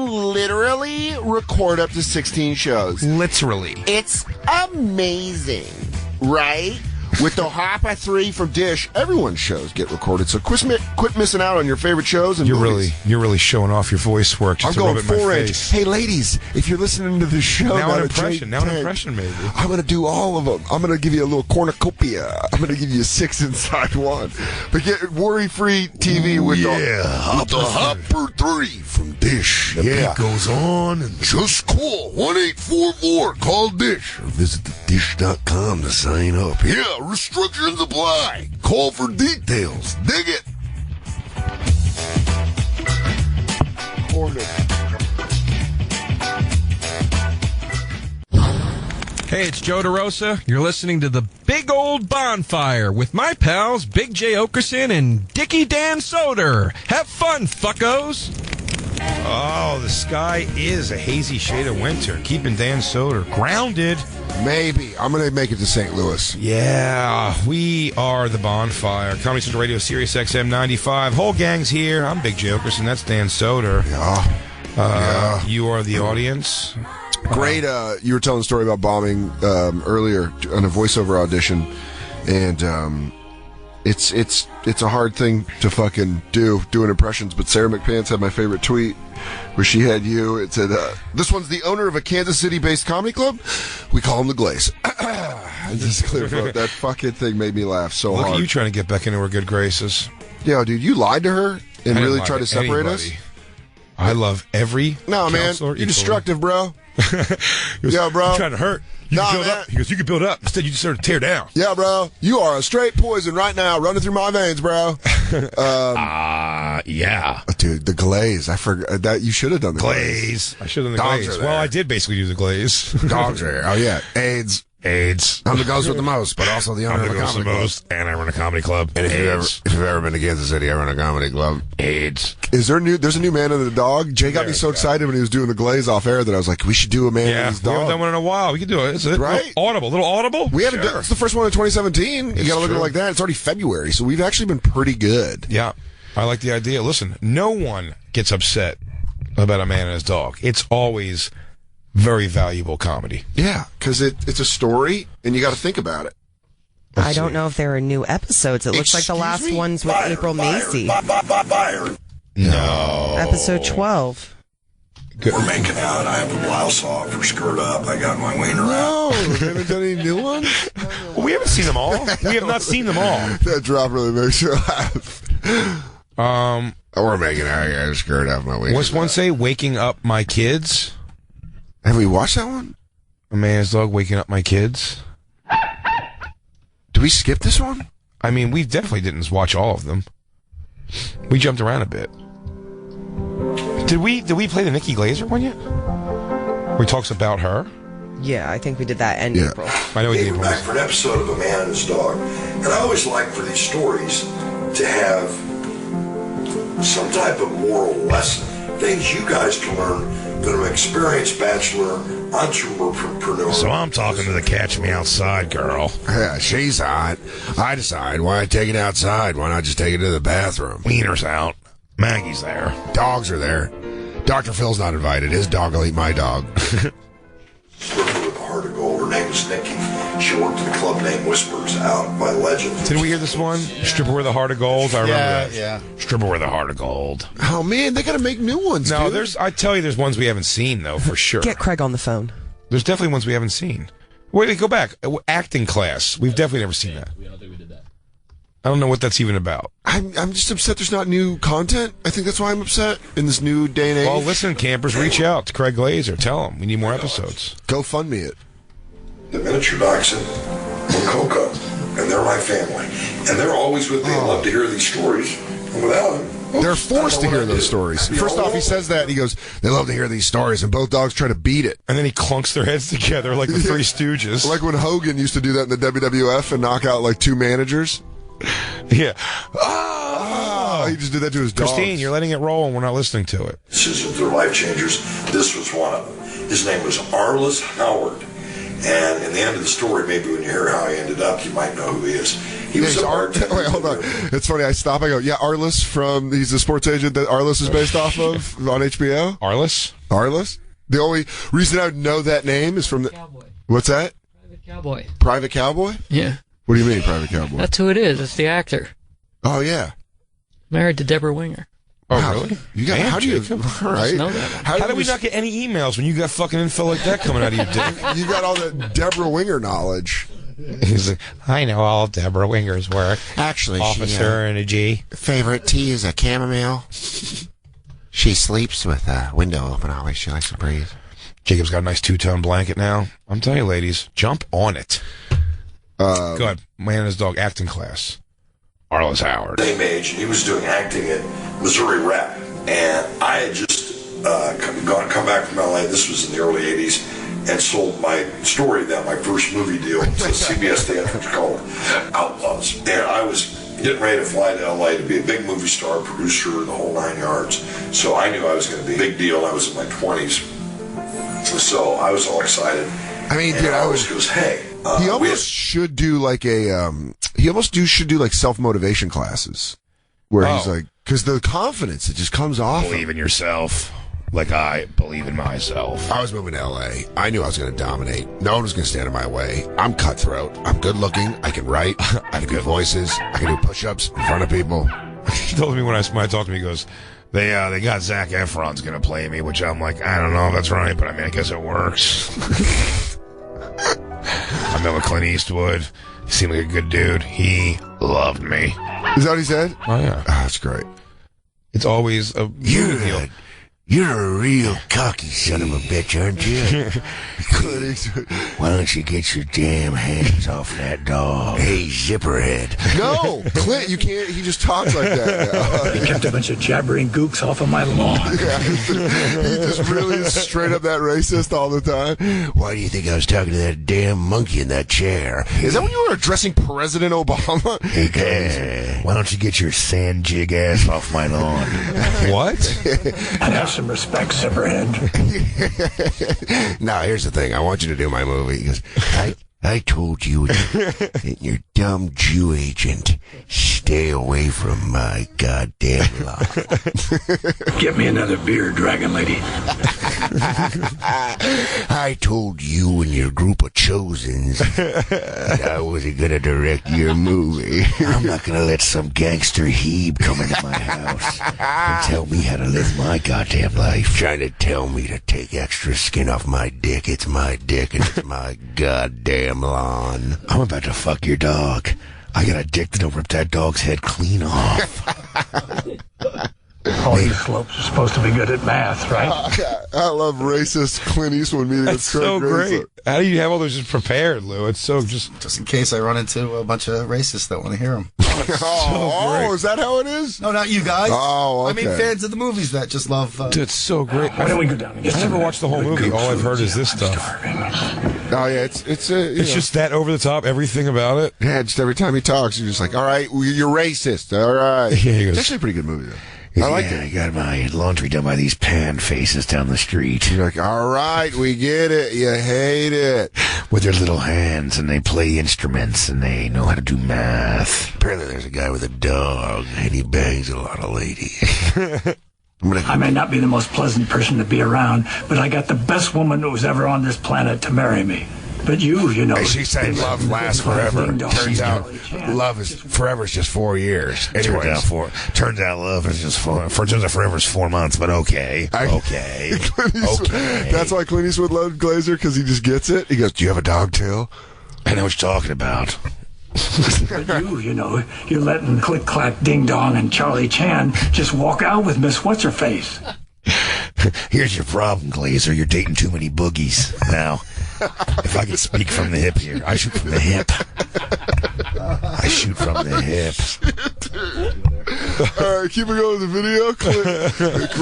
literally record up to 16 shows. Literally. It's amazing, right? With the Harpa 3 from Dish, everyone's shows get recorded. So quit missing out on your favorite shows and movies. You're really showing off your voice work. Just I'm going 4-inch. Hey, ladies, if you're listening to the show now, an impression maybe. I'm going to do all of them. I'm going to give you a little cornucopia. I'm going to give you 6 inside one. But get worry-free TV with the Harpa 3 from Dish. The beat goes on, and just call 1-844-CALL-DISH or visit thedish.com to sign up. Yeah. Restrictions apply. Call for details. Dig it. Hey, it's Joe DeRosa. You're listening to the Big Old Bonfire with my pals Big J. Oakerson and Dickie Dan Soder. Have fun, fuckos. Oh, the sky is a hazy shade of winter, keeping Dan Soder grounded. Maybe. I'm going to make it to St. Louis. Yeah, we are the Bonfire. Comedy Central Radio, Sirius XM 95. Whole gang's here. I'm Big J. Oakerson. That's Dan Soder. Yeah. You are the audience. Great. You were telling a story about bombing earlier on a voiceover audition, and it's a hard thing to fucking doing impressions. But Sarah McPants had my favorite tweet where she had you. It said, "This one's the owner of a Kansas City-based comedy club. We call him the Glaze." Just clear throat. That fucking thing made me laugh so hard. Look at you trying to get back into her good graces. Yeah, dude, you lied to her and really tried to separate us. I love every man. You're destructive, bro. Yeah, bro. You're trying to hurt. You can build man. up. He goes, you can build up. Instead, you just sort of tear down. Yeah, bro. You are a straight poison right now running through my veins, bro. Yeah. Dude, the Glaze. I forgot that you should have done the Glaze. I should have done the Glaze. Well, I did basically do the Glaze. Dogs are there. Oh, yeah. AIDS. I'm the ghost with the most, but also the owner of a comedy club. And I run a comedy club. And if you've ever been to Kansas City, I run a comedy club. AIDS. There's a new man and the dog. Jay got me so excited when he was doing the Glaze off air that I was like, we should do a man and his dog. We haven't done one in a while. We can do it. It's right? Little audible. We haven't done. It's the first one in 2017. You got to look at it like that. It's already February, so we've actually been pretty good. Yeah, I like the idea. Listen, no one gets upset about a man and his dog. It's always very valuable comedy. Yeah, because it's a story, and you got to think about it. I don't know if there are new episodes. It looks like the last one's with April Macy. No. Episode 12. Good. We're making out. I have a blouse off or skirt up. I got my wiener out. No, we haven't done any new ones? Well, we haven't seen them all. We have not seen them all. That drop really makes you laugh. We're making out. I got a skirt off my wiener. What's one say? Waking up my kids. Have we watched that one? A man's dog waking up my kids. Did we skip this one? I mean, we definitely didn't watch all of them. We jumped around a bit. Did we play the Nikki Glazer one yet? Where he talks about her? Yeah, I think we did that in April. I know we did. We're back for an episode of A Man and His Dog. And I always like for these stories to have some type of moral lesson. Things you guys can learn that an experienced bachelor entrepreneur. So I'm talking to the catch me outside girl. Yeah, she's hot. I decide, why take it outside? Why not just take it to the bathroom? Wiener's out. Maggie's there. Dogs are there. Dr. Phil's not invited. His dog will eat my dog. Stripper with a heart of gold. Her name is Nikki. She worked at a club named Whispers out by Legend. Didn't we hear this one? Stripper with a heart of gold. I remember that. Yeah. Stripper with a heart of gold. Oh man, they got to make new ones. No, dude. I tell you, there's ones we haven't seen though for sure. Get Craig on the phone. There's definitely ones we haven't seen. Wait, go back. Acting class. We've definitely never seen that. I don't think we did that. I don't know what that's even about. I'm just upset there's not new content. I think that's why I'm upset in this new day and age. Well, listen, campers, reach out to Craig Glazer. Tell him we need more episodes. Go fund me it. The miniature dachshund and Coco, and they're my family. And they're always with me. I love to hear these stories. And without them, they're forced to hear those stories. First off, he says that, and he goes, they love to hear these stories, and both dogs try to beat it. And then he clunks their heads together like the Three Stooges. Like when Hogan used to do that in the WWF and knock out like 2 managers. Yeah. He just did that to his dogs. Christine, you're letting it roll, and we're not listening to it. This is their life changers. This was one of them. His name was Arliss Howard. And in the end of the story, maybe when you hear how he ended up, you might know who he is. He was a bartender. Wait, hold on. It's funny. I stop. I go, yeah, Arliss he's the sports agent that Arliss is based off of on HBO. Arliss? Arliss? The only reason I would know that name is from the... Cowboy. What's that? Private Cowboy. Private Cowboy? Yeah. What do you mean, Private Cowboy? That's who it is. It's the actor. Oh, yeah. Married to Deborah Winger. Oh, wow. really? You got, how do you... All right. Know that. How did we not get any emails when you got fucking info like that coming out of your dick? You got all that Deborah Winger knowledge. He's like, I know all of Deborah Winger's work. Actually, Officer and a G. Favorite tea is a chamomile. She sleeps with a window open always. She likes to breathe. Jacob's got a nice 2-tone blanket now. I'm telling you, ladies, jump on it. Go ahead. Man and his dog acting class. Arliss Howard. Same age, and he was doing acting at Missouri Rep. And I had just come back from LA. This was in the early 80s. And sold my story, my first movie deal to CBS Theatrics called Outlaws. And I was getting ready to fly to LA to be a big movie star, producer, the whole 9 yards. So I knew I was going to be a big deal. I was in my 20s. So I was all excited. I mean, dude, goes, hey. He almost should do like should do like self-motivation classes. Where he's like, because the confidence, it just comes off. Believe in yourself. Like I believe in myself. I was moving to LA. I knew I was going to dominate. No one was going to stand in my way. I'm cutthroat. I'm good looking. I can write. I have good voices. I can do push-ups in front of people. He told me when I talked to me, he goes, they got Zac Efron's going to play me, which I'm like, I don't know if that's right, but I mean, I guess it works. I met with Clint Eastwood. He seemed like a good dude. He loved me. Is that what he said? Oh, yeah. Oh, that's great. It's always a deal. You're a real cocky son of a bitch, aren't you? Why don't you get your damn hands off that dog? Hey, zipperhead. No, Clint, you can't. He just talks like that. He kept a bunch of jabbering gooks off of my lawn. Yeah, he just really is straight up that racist all the time. Why do you think I was talking to that damn monkey in that chair? Is that when you were addressing President Obama? Hey, why don't you get your sand jig ass off my lawn? What? I have some respect, Zipperhead. Now, here's the thing. I want you to do my movie. He goes, I told you and your dumb Jew agent, stay away from my goddamn lawn. Get me another beer, Dragon Lady. I told you and your group of chosens that I wasn't going to direct your movie. I'm not going to let some gangster heeb come into my house and tell me how to live my goddamn life. Trying to tell me to take extra skin off my dick. It's my dick and it's my goddamn lawn. I'm about to fuck your dog. I got a dick that'll rip that dog's head clean off. All you slopes are supposed to be good at math, right? I love racist Clint Eastwood meeting. That's so great. How do you have all those just prepared, Lou? It's so just in case I run into a bunch of racists that want to hear them. Is that how it is? No, not you guys. Oh, okay. I mean, fans of the movies that just love. Dude, it's so great. Why don't we go down and get I never watched the whole movie. All I've heard is this stuff. Oh yeah, it's just that over the top. Everything about it. Yeah, just every time he talks, you're just like, all right, you're racist. All right. Yeah, he goes, it's actually a pretty good movie though. I like it. I got my laundry done by these pan faces down the street. You're like, all right, we get it. You hate it. With their little hands, and they play instruments, and they know how to do math. Apparently there's a guy with a dog, and he bangs a lot of ladies. I may not be the most pleasant person to be around, but I got the best woman who was ever on this planet to marry me. But you know. Hey, she said love lasts forever. Turns out love is forever is just 4 years. Anyways. Turns out love is just turns out forever is 4 months, but okay. Okay. That's why Clint Eastwood loved Glazer, because he just gets it. He goes, "Do you have a dog tail?" I know what you're talking about. But you know, you're letting Click Clack Ding Dong and Charlie Chan just walk out with Miss What's-Her-Face. Here's your problem, Glazer. You're dating too many boogies. Now, if I could speak from the hip here, I shoot from the hip. I shoot from the hip. All right, keep it going with the video.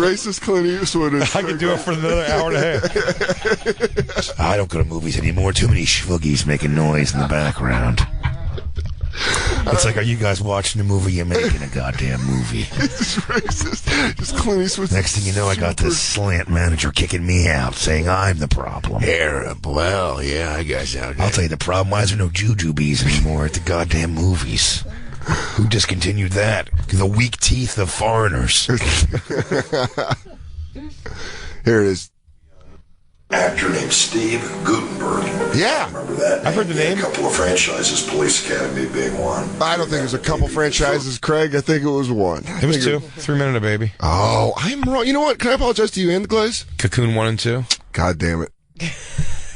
Racist Clint Eastwood. I could do it for another hour and a half. I don't go to movies anymore. Too many schwoogies making noise in the background. It's like, are you guys watching a movie? You're making a goddamn movie. It's racist. Just Clint Eastwood. Next thing you know, I got this slant manager kicking me out, saying I'm the problem. Well, yeah, I guess. Okay. I'll tell you the problem. Why is there no jujubes anymore at the goddamn movies? Who discontinued that? The weak teeth of foreigners. Here it is. Actor named Steve Guttenberg. Yeah. Remember that? I've heard the name. A couple of franchises, Police Academy being one. I don't think it was a couple franchises, Craig. I think it was one. It was 2. 3 Men and a Baby. Oh, I'm wrong. You know what? Can I apologize to you and the Glaze? Cocoon 1 and 2. God damn it.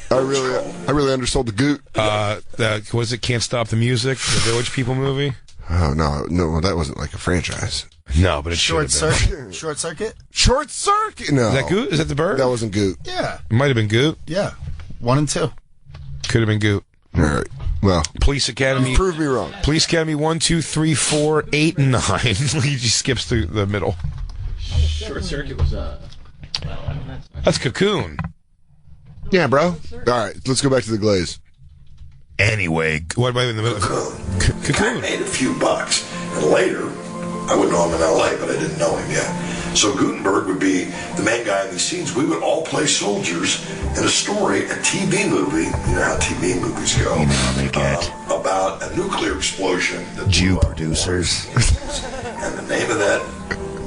I really undersold the Goot. Was it Can't Stop the Music, the Village People movie? Oh, no, that wasn't like a franchise. No, but it Short should have been. Circuit? Short Circuit? Short Circuit? No. Is that Goot? Is that the bird? That wasn't Goot. Yeah. It might have been Goot. Yeah. 1 and 2. Could have been Goot. All right. Well, Police Academy. You proved me wrong. Police Academy 1, 2, 3, 4, 8, and 9. He just skips through the middle. Short Circuit was That's Cocoon. Yeah, bro. All right, let's go back to the Glaze. Anyway, what about in the middle? Cocoon. I made a few bucks, and later, I would know him in L.A., but I didn't know him yet. So Guttenberg would be the main guy in these scenes. We would all play soldiers in a story, a TV movie. You know how TV movies go. You know how they get. About a nuclear explosion. Jew producers. And the name of that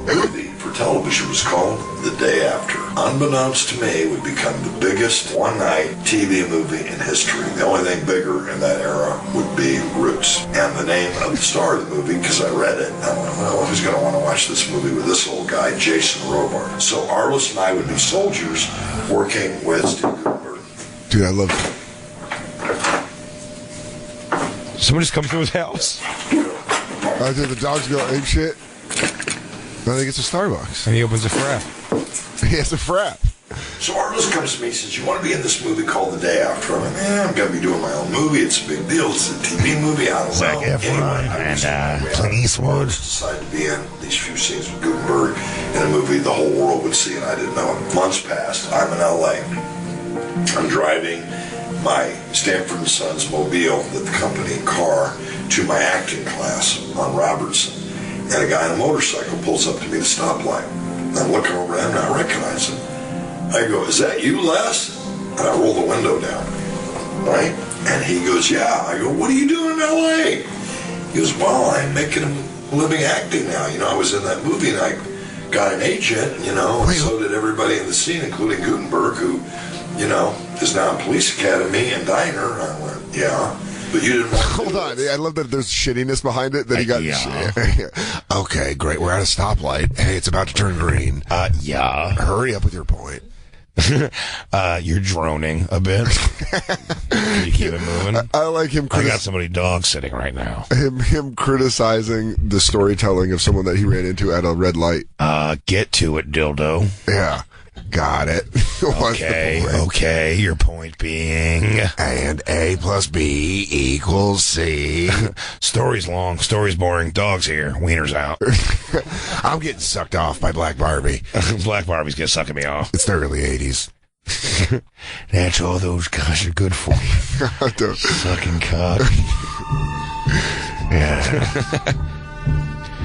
movie for television was called The Day After. Unbeknownst to me, it would become the biggest one-night TV movie in history. The only thing bigger in that era would be Roots. And the name of the star of the movie, because I read it, I went, well, who's going to want to watch this movie with this old guy, Jason Robart? So Arliss and I would be soldiers working with Steve Guttenberg. Dude, I love Someone just come through his house. Did the dogs go ape shit? I think it's a Starbucks. And he opens a frap. He has a frap. So Arliss comes to me and says, you want to be in this movie called The Day After? I'm like, I'm going to be doing my own movie. It's a big deal. It's a TV movie. I don't Zac know. Efron and Clint Eastwood. Decided to be in these few scenes with Guttenberg in a movie the whole world would see, and I didn't know it. Months passed. I'm in L.A. I'm driving my Stanford & Sons Mobile, the company car, to my acting class on Robertson. And a guy on a motorcycle pulls up to me at a stoplight. I'm looking over at him and I recognize him. I go, is that you, Les? And I roll the window down, right? And he goes, yeah. I go, what are you doing in L.A.? He goes, well, I'm making a living acting now. You know, I was in that movie and I got an agent, you know, and so did everybody in the scene, including Guttenberg, who, you know, is now in Police Academy and Diner. I went, yeah. But you didn't want to Hold on. I love that there's shittiness behind it. That he got shit. Okay, great. We're at a stoplight. Hey, it's about to turn green. Yeah. Hurry up with your point. You're droning a bit. Can you keep it moving? I like him. I got somebody dog sitting right now. Him criticizing the storytelling of someone that he ran into at a red light. Get to it, dildo. Yeah. Got it. Okay. Your point being, and A plus B equals C. Story's long, story's boring. Dog's here, wiener's out. I'm getting sucked off by Black Barbie. Black Barbie's gonna suck me off. It's the early '80s. That's all those guys are good for. Sucking cock. Yeah.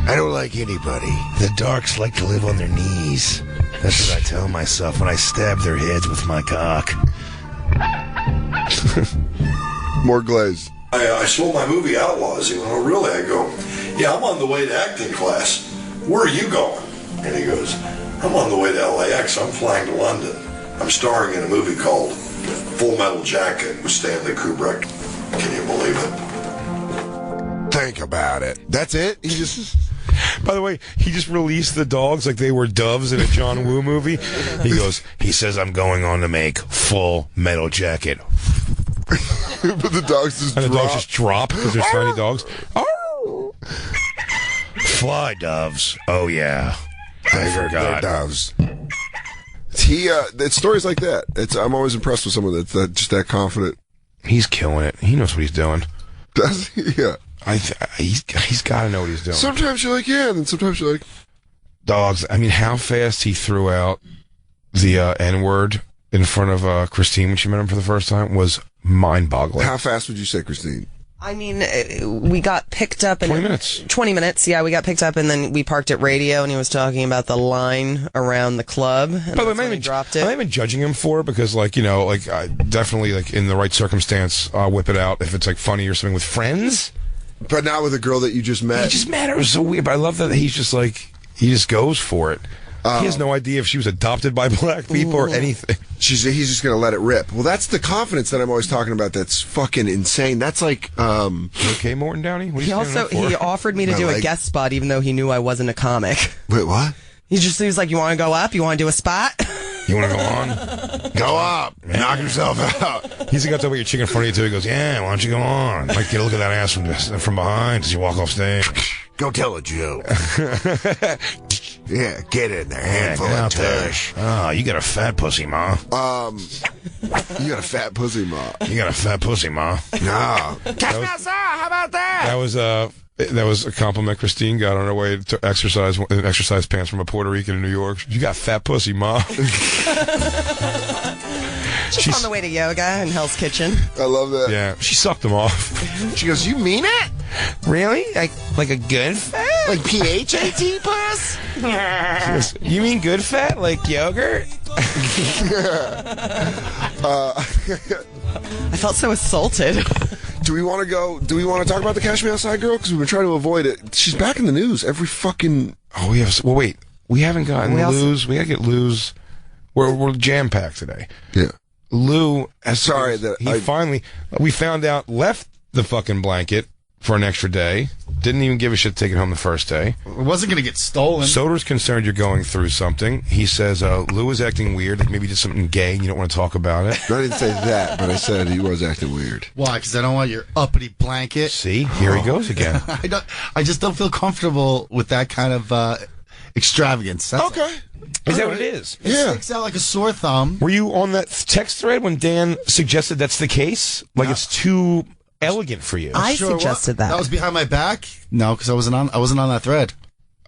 I don't like anybody. The darks like to live on their knees. That's what I tell myself when I stab their heads with my cock. More glaze. I sold my movie Outlaws. He went, oh, really? I go, yeah, I'm on the way to acting class. Where are you going? And he goes, I'm on the way to LAX. I'm flying to London. I'm starring in a movie called Full Metal Jacket with Stanley Kubrick. Can you believe it? Think about it. That's it? He just... By the way, he just released the dogs like they were doves in a John Woo movie. He says, I'm going on to make Full Metal Jacket. But the dogs just and drop. the dogs just drop because they're tiny dogs. Oh! Fly doves. Oh, yeah. I forgot. They're doves. It's stories like that. I'm always impressed with someone that's just that confident. He's killing it. He knows what he's doing. Does he? Yeah. He's got to know what he's doing. Sometimes you're like, yeah, and then sometimes you're like... Dogs. I mean, how fast he threw out the N-word in front of Christine when she met him for the first time was mind-boggling. How fast would you say, Christine? I mean, we got picked up in 20 minutes. 20 minutes, yeah. We got picked up, and then we parked at radio, and he was talking about the line around the club. And By the way, dropped it. I'm not even judging him for it because, like, you know, like, I definitely, like, in the right circumstance, I'll whip it out if it's like funny or something with friends. But not with a girl that you just met. He just met her. It was so weird. But I love that he's just like, he just goes for it. He has no idea if she was adopted by black people or anything. He's just going to let it rip. Well, that's the confidence that I'm always talking about. That's fucking insane. That's like, okay, Morton Downey? What are you he offered me to do a guest spot even though he knew I wasn't a comic. Wait, what? He was like, you want to go up? You want to do a spot? You want to go on? Go up. Yeah. Knock yourself out. He's got to put your chicken in front of you, too. He goes, yeah, why don't you go on? Like, get a look at that ass from behind as you walk off stage. Go tell a joke. Yeah, get in there. Handful of tush. Oh, you got a fat pussy, Ma. You got a fat pussy, Ma. You got a fat pussy, Ma. No. Catch me outside. How about that? That was a compliment Christine got on her way to exercise in exercise pants from a Puerto Rican in New York. You got fat pussy, Ma. She's on the way to yoga in Hell's Kitchen. I love that. Yeah, she sucked him off. She goes, you mean it? Really? Like a good fat? Like PHAT puss? She goes, you mean good fat? Like yogurt? I felt so assaulted. Do we want to talk about the Cash Me Outside girl? Because we've been trying to avoid it. She's back in the news every fucking... Oh, wait. We haven't gotten Lou's. We got to get Lou's. We're jam-packed today. Yeah. Lou, we found out, left the fucking blanket for an extra day. Didn't even give a shit to take it home the first day. It wasn't going to get stolen. Soder's concerned you're going through something. He says Lou is acting weird, like maybe he did something gay and you don't want to talk about it. I didn't say that, but I said he was acting weird. Why? Because I don't want your uppity blanket. See? Here he goes again. I just don't feel comfortable with that kind of extravagance. That's okay. Is that what it is? It sticks out like a sore thumb. Were you on that text thread when Dan suggested that's the case? Like it's too elegant for you. I suggested that. That was behind my back? No, because I wasn't on that thread.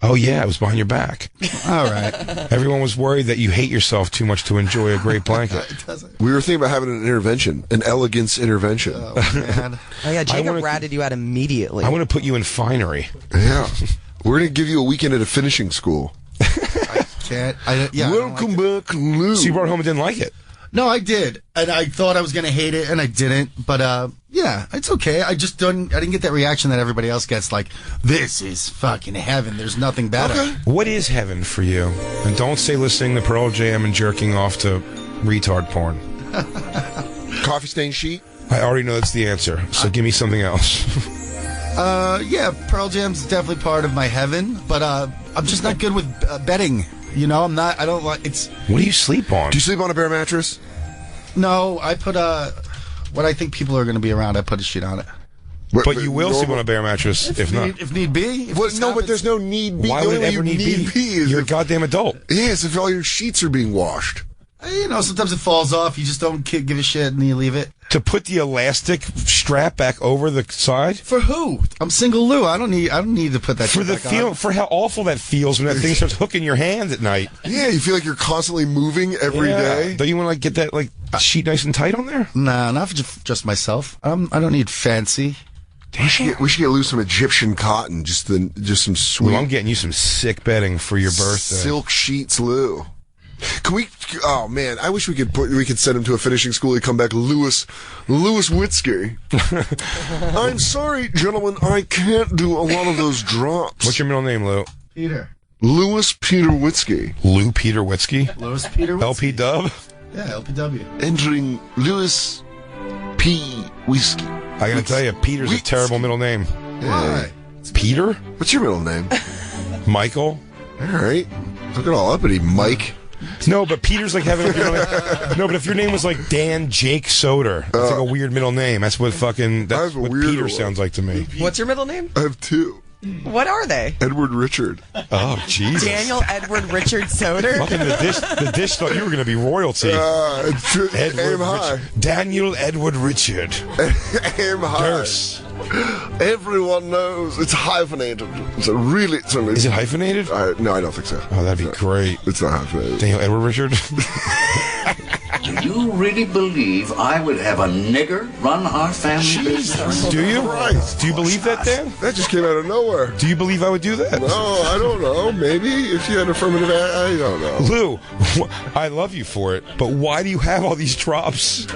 Oh yeah, it was behind your back. All right. Everyone was worried that you hate yourself too much to enjoy a great blanket. We were thinking about having an intervention, an elegance intervention. Oh man. Oh yeah, Jacob ratted you out immediately. I want to put you in finery. Yeah. We're going to give you a weekend at a finishing school. Welcome back, Lou. So you brought it home and didn't like it? No, I did, and I thought I was going to hate it, and I didn't. But yeah, it's okay. I didn't get that reaction that everybody else gets. Like, this is fucking heaven. There's nothing better. Okay. What is heaven for you? And don't say listening to Pearl Jam and jerking off to retard porn. Coffee stain sheet. I already know that's the answer. So give me something else. Yeah, Pearl Jam's definitely part of my heaven, but I'm just not good with bedding. You know, I don't like, it's... What do you sleep on? Do you sleep on a bare mattress? No, I put when I think people are going to be around, I put a sheet on it. But you will sleep on a bare mattress if not. If need be. But there's no need be. Why would it ever need be? You're a goddamn adult. Yes, if all your sheets are being washed. You know, sometimes it falls off. You just don't give a shit and you leave it. To put the elastic strap back over the side? For who? I'm single Lou. I don't need to put that shit back on. For how awful that feels when that thing starts hooking your hand at night. Yeah, you feel like you're constantly moving every day. Don't you want to get that sheet nice and tight on there? Nah, not for just myself. I don't need fancy. We should get Lou some Egyptian cotton, just some sweet. Well, I'm getting you some sick bedding for your birthday. Silk sheets, Lou. Can we? Oh man, I wish we could send him to a finishing school. He'd come back, Louis Witzke. I'm sorry, gentlemen, I can't do a lot of those drops. What's your middle name, Lou? Peter. Louis Peter Witzke. Lou Peter Witzke. Louis Peter Witzke. LP Dub. Yeah, LPW. Entering Lewis P. Whiskey. I gotta tell you, Peter's a terrible middle name. Why? Peter? What's your middle name? Michael? All right. Look at all uppity, Mike. No, but Peter's like having. No, but if your name was like Dan Jake Soder, that's like a weird middle name. That's what fucking. That's what Peter sounds like to me. What's your middle name? I have two. What are they? Edward Richard. Oh, Jesus. Daniel Edward Richard Soder. Fucking the dish thought you were going to be royalty. Aim high. Daniel Edward Richard. Aim high. Durst. Everyone knows it's hyphenated. Is it hyphenated? No, I don't think so. Oh, that'd be great. It's not hyphenated. Daniel Edward Richard. Do you really believe I would have a nigger run our family business? Do you? Christ. Do you believe that, Dan? That just came out of nowhere. Do you believe I would do that? No, I don't know. Maybe if you had affirmative, I don't know. Lou, I love you for it, but why do you have all these drops?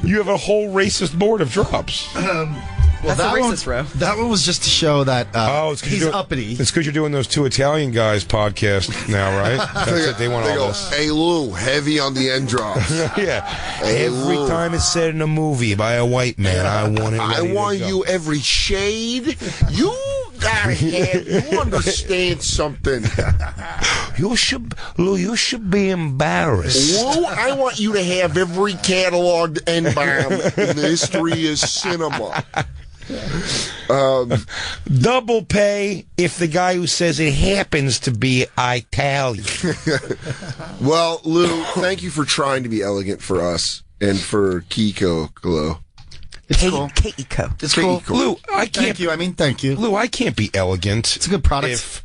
You have a whole racist board of drops. That's that a racist row. That one was just to show that he's uppity. It's because you're doing those two Italian guys podcast now, right? That's it. They want all this. Hey, Lou, heavy on the end drops. Yeah. Hey, every Lou. time it's said in a movie by a white man, I want it. I want you every shade. You gotta have. You understand something. You should be embarrassed. Lou, I want you to have every cataloged N-bomb in the history of cinema. Double pay if the guy who says it happens to be Italian. Well, Lou, thank you for trying to be elegant for us and for Kiko. Hello. It's cool. Keiko. It's cool. Lou, I can't. Thank you. Lou, I can't be elegant. It's a good product.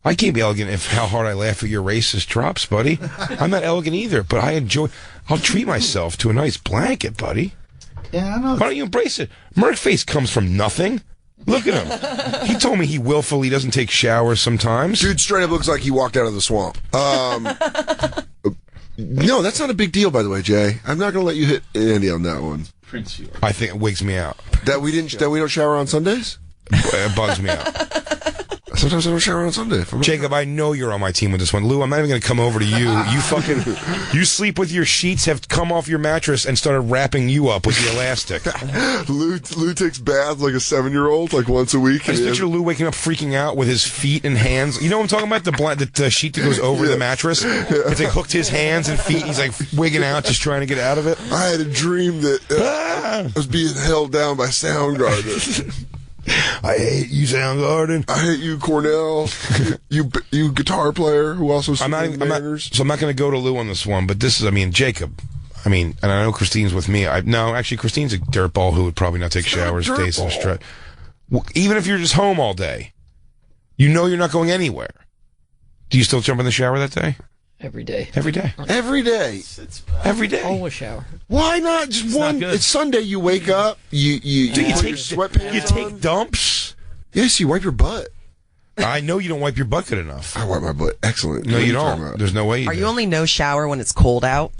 I can't be elegant if how hard I laugh at your racist drops, buddy. I'm not elegant either, but I'll treat myself to a nice blanket, buddy. Yeah, I know. Why don't you embrace it? Merkface comes from nothing. Look at him. He told me he willfully doesn't take showers sometimes. Dude straight up looks like he walked out of the swamp. No, that's not a big deal, by the way, Jay. I'm not going to let you hit Andy on that one. I think it wigs me out. That we don't shower on Sundays? It bugs me out. Sometimes I don't shower on Sunday. Jacob, I know you're on my team with this one. Lou, I'm not even going to come over to you. You sleep with your sheets have come off your mattress and started wrapping you up with the elastic. Lou takes baths like a 7-year-old, like once a week. I just picture Lou waking up freaking out with his feet and hands. You know what I'm talking about? The sheet that goes over the mattress? It's like hooked his hands and feet. He's like wigging out, just trying to get out of it. I had a dream that I was being held down by Soundgarden. I hate you, Soundgarden. I hate you, Cornell. you guitar player who also manners. So I'm not going to go to Lou on this one, but this is, Jacob. And I know Christine's with me. No, actually, Christine's a dirtball who would probably not take showers days in a stretch. Well, even if you're just home all day, you know you're not going anywhere. Do you still jump in the shower that day? Every day. Every day. Every day. Every day. Always shower. Why not just one? It's Sunday. You wake up. You take sweatpants. You take dumps. Yes, you wipe your butt. I know you don't wipe your butt good enough. I wipe my butt. Excellent. No, you don't. There's no way. Are you only no shower when it's cold out?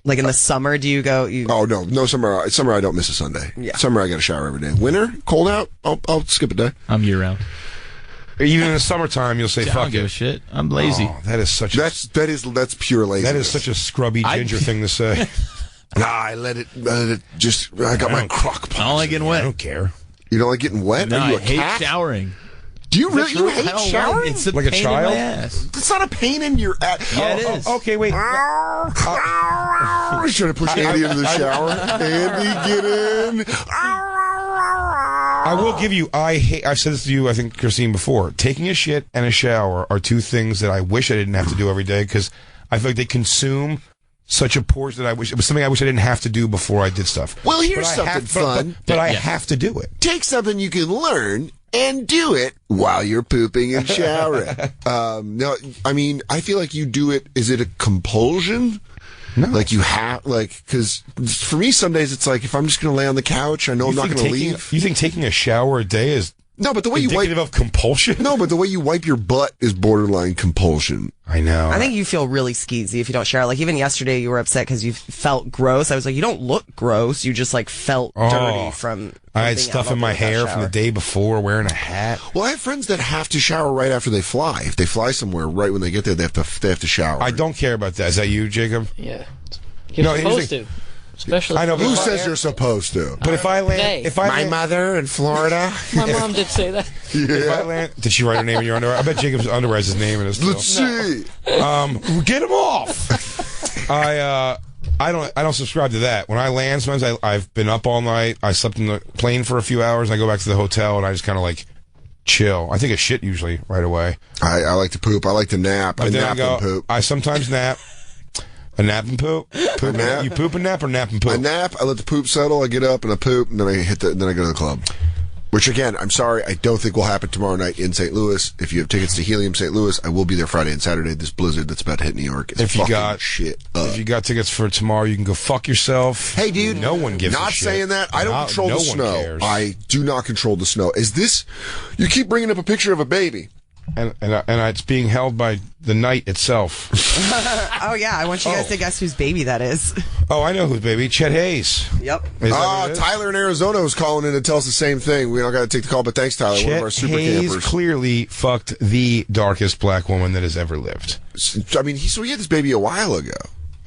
Like in the summer, do you go? Oh no, summer. Summer, I don't miss a Sunday. Yeah. Summer, I got to shower every day. Winter, cold out, I'll skip a day. I'm year round. Even in the summertime, you'll say, I fuck don't give it. a shit. I'm lazy. Oh, that is such that's pure laziness. That is such a scrubby ginger thing to say. I let it just, I got my crock pot. I don't like getting wet. I don't care. You don't like getting wet? No, Are you a I hate cat? showering. Do you really? You I hate don't showering? Like, it's a Like a pain child? in my ass. It's not a pain in your ass. Yeah, it is. Okay, wait. He's trying to push Andy into the shower. Andy, get in. I will give you, I've said this to you, I think, Christine, before. Taking a shit and a shower are two things that I wish I didn't have to do every day because I feel like they consume such a portion that it was something I wish I didn't have to do before I did stuff. Well, here's something fun. But I have to do it. Take something you can learn and do it while you're pooping and showering. No, I feel like you do it. Is it a compulsion? No. Like you have, because for me, some days it's like if I'm just going to lay on the couch, I know I'm not going to leave. You think taking a shower a day is no, but the way you wipe of compulsion? No, but the way you wipe your butt is borderline compulsion. I know. I think you feel really skeezy if you don't shower. Like even yesterday, you were upset because you felt gross. I was like, you don't look gross. You just felt dirty from. I had stuff in my hair from the day before, wearing a hat. Well, I have friends that have to shower right after they fly. If they fly somewhere, right when they get there, they have to shower. I don't care about that. Is that you, Jacob? Yeah. You're supposed to. Especially I know. Who says you're supposed to? But if I land, my mother in Florida. My mom did say that. If I land, did she write her name in your underwear? I bet Jacob's underwear has his name in it. Let's see. Get him off. I don't subscribe to that. When I land, sometimes I've been up all night. I slept in the plane for a few hours, and I go back to the hotel, and I just kind of like chill. I think of shit usually right away. I like to poop. I like to nap. But I then nap I go, and poop. I sometimes nap. A nap and poop? Poop nap. You poop and nap or nap and poop? I nap, I let the poop settle, I get up and I poop, and then I then I go to the club. Which again, I'm sorry, I don't think will happen tomorrow night in St. Louis. If you have tickets to Helium St. Louis, I will be there Friday and Saturday. This blizzard that's about to hit New York is fucking shit up. If you got tickets for tomorrow, you can go fuck yourself. Hey, dude. No one gives not a shit. saying that. I don't control the snow. Cares. I do not control the snow. Is this... You keep bringing up a picture of a baby. And it's being held by the night itself. Oh, yeah. I want you guys to guess whose baby that is. Oh, I know whose baby. Chet Hayes. Yep. Tyler in Arizona was calling in to tell us the same thing. We don't got to take the call, but thanks, Tyler. Chet one of our super Hayes campers. Clearly fucked the darkest black woman that has ever lived. I mean, he had this baby a while ago.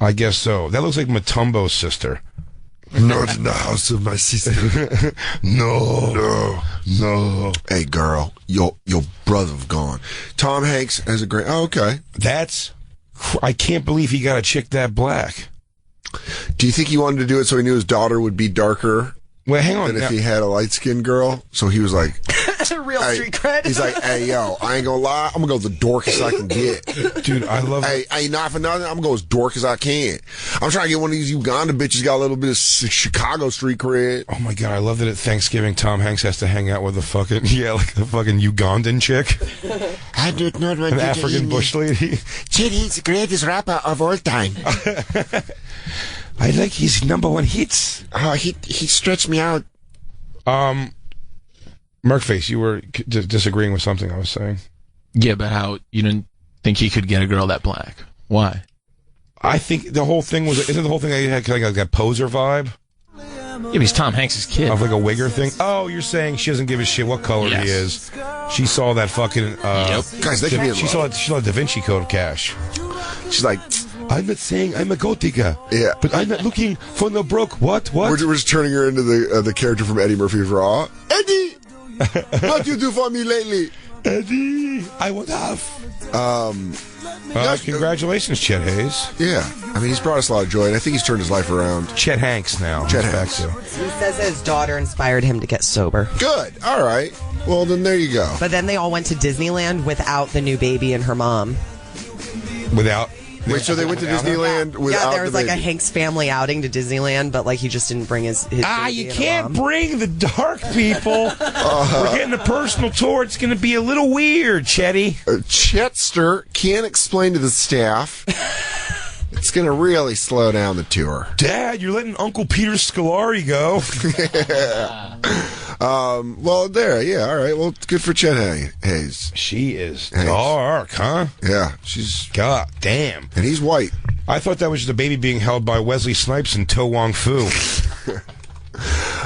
I guess so. That looks like Matumbo's sister. Not in the house of my sister. No. Hey, girl, your brother gone. Tom Hanks has a great... Oh, okay. I can't believe he got a chick that black. Do you think he wanted to do it so he knew his daughter would be darker? Well, hang on. Than if he had a light-skinned girl? So he was like... Real street cred. He's like, hey, yo, I ain't gonna lie. I'm gonna go the dorkest I can get. Dude, I love it. Hey, not for nothing. I'm gonna go as dork as I can. I'm trying to get one of these Uganda bitches got a little bit of Chicago street cred. Oh, my God. I love that at Thanksgiving, Tom Hanks has to hang out with the fucking Ugandan chick. I did not want An to African bush lady. Chet, he's the greatest rapper of all time. I like his #1 hits. He stretched me out. Merkface, you were disagreeing with something I was saying. Yeah, about how you didn't think he could get a girl that black. Why? I think the whole thing was... Isn't the whole thing that he had like that poser vibe? Yeah, but he's Tom Hanks' kid. Of like a wigger thing? Oh, you're saying she doesn't give a shit what color he is. She saw that fucking... Guys, they can be in she saw the Da Vinci Code of Cash. She's like... I'm not saying I'm a gold digger. Yeah. But I'm not looking for no broke. What? We're just turning her into the character from Eddie Murphy's Raw. Eddie! What you do for me lately? Eddie, I want half. Congratulations, Chet Hayes. Yeah. I mean, he's brought us a lot of joy, and I think he's turned his life around. Chet Hanks now. Chet Hanks. He says his daughter inspired him to get sober. Good. All right. Well, then there you go. But then they all went to Disneyland without the new baby and her mom. Without... Wait, so they went to Disneyland without Yeah, there was the like baby. a Hanks family outing to Disneyland, but like he just didn't bring his baby you and can't her mom. bring the dark people. We're getting a personal tour. It's going to be a little weird, Chetty. Chetster can't explain to the staff. It's going to really slow down the tour. Dad, you're letting Uncle Peter Scolari go. Well, there, yeah, all right. Well, good for Chet Hayes. She is dark, huh? Yeah, she's... God damn. And he's white. I thought that was just a baby being held by Wesley Snipes and To Wong Fu.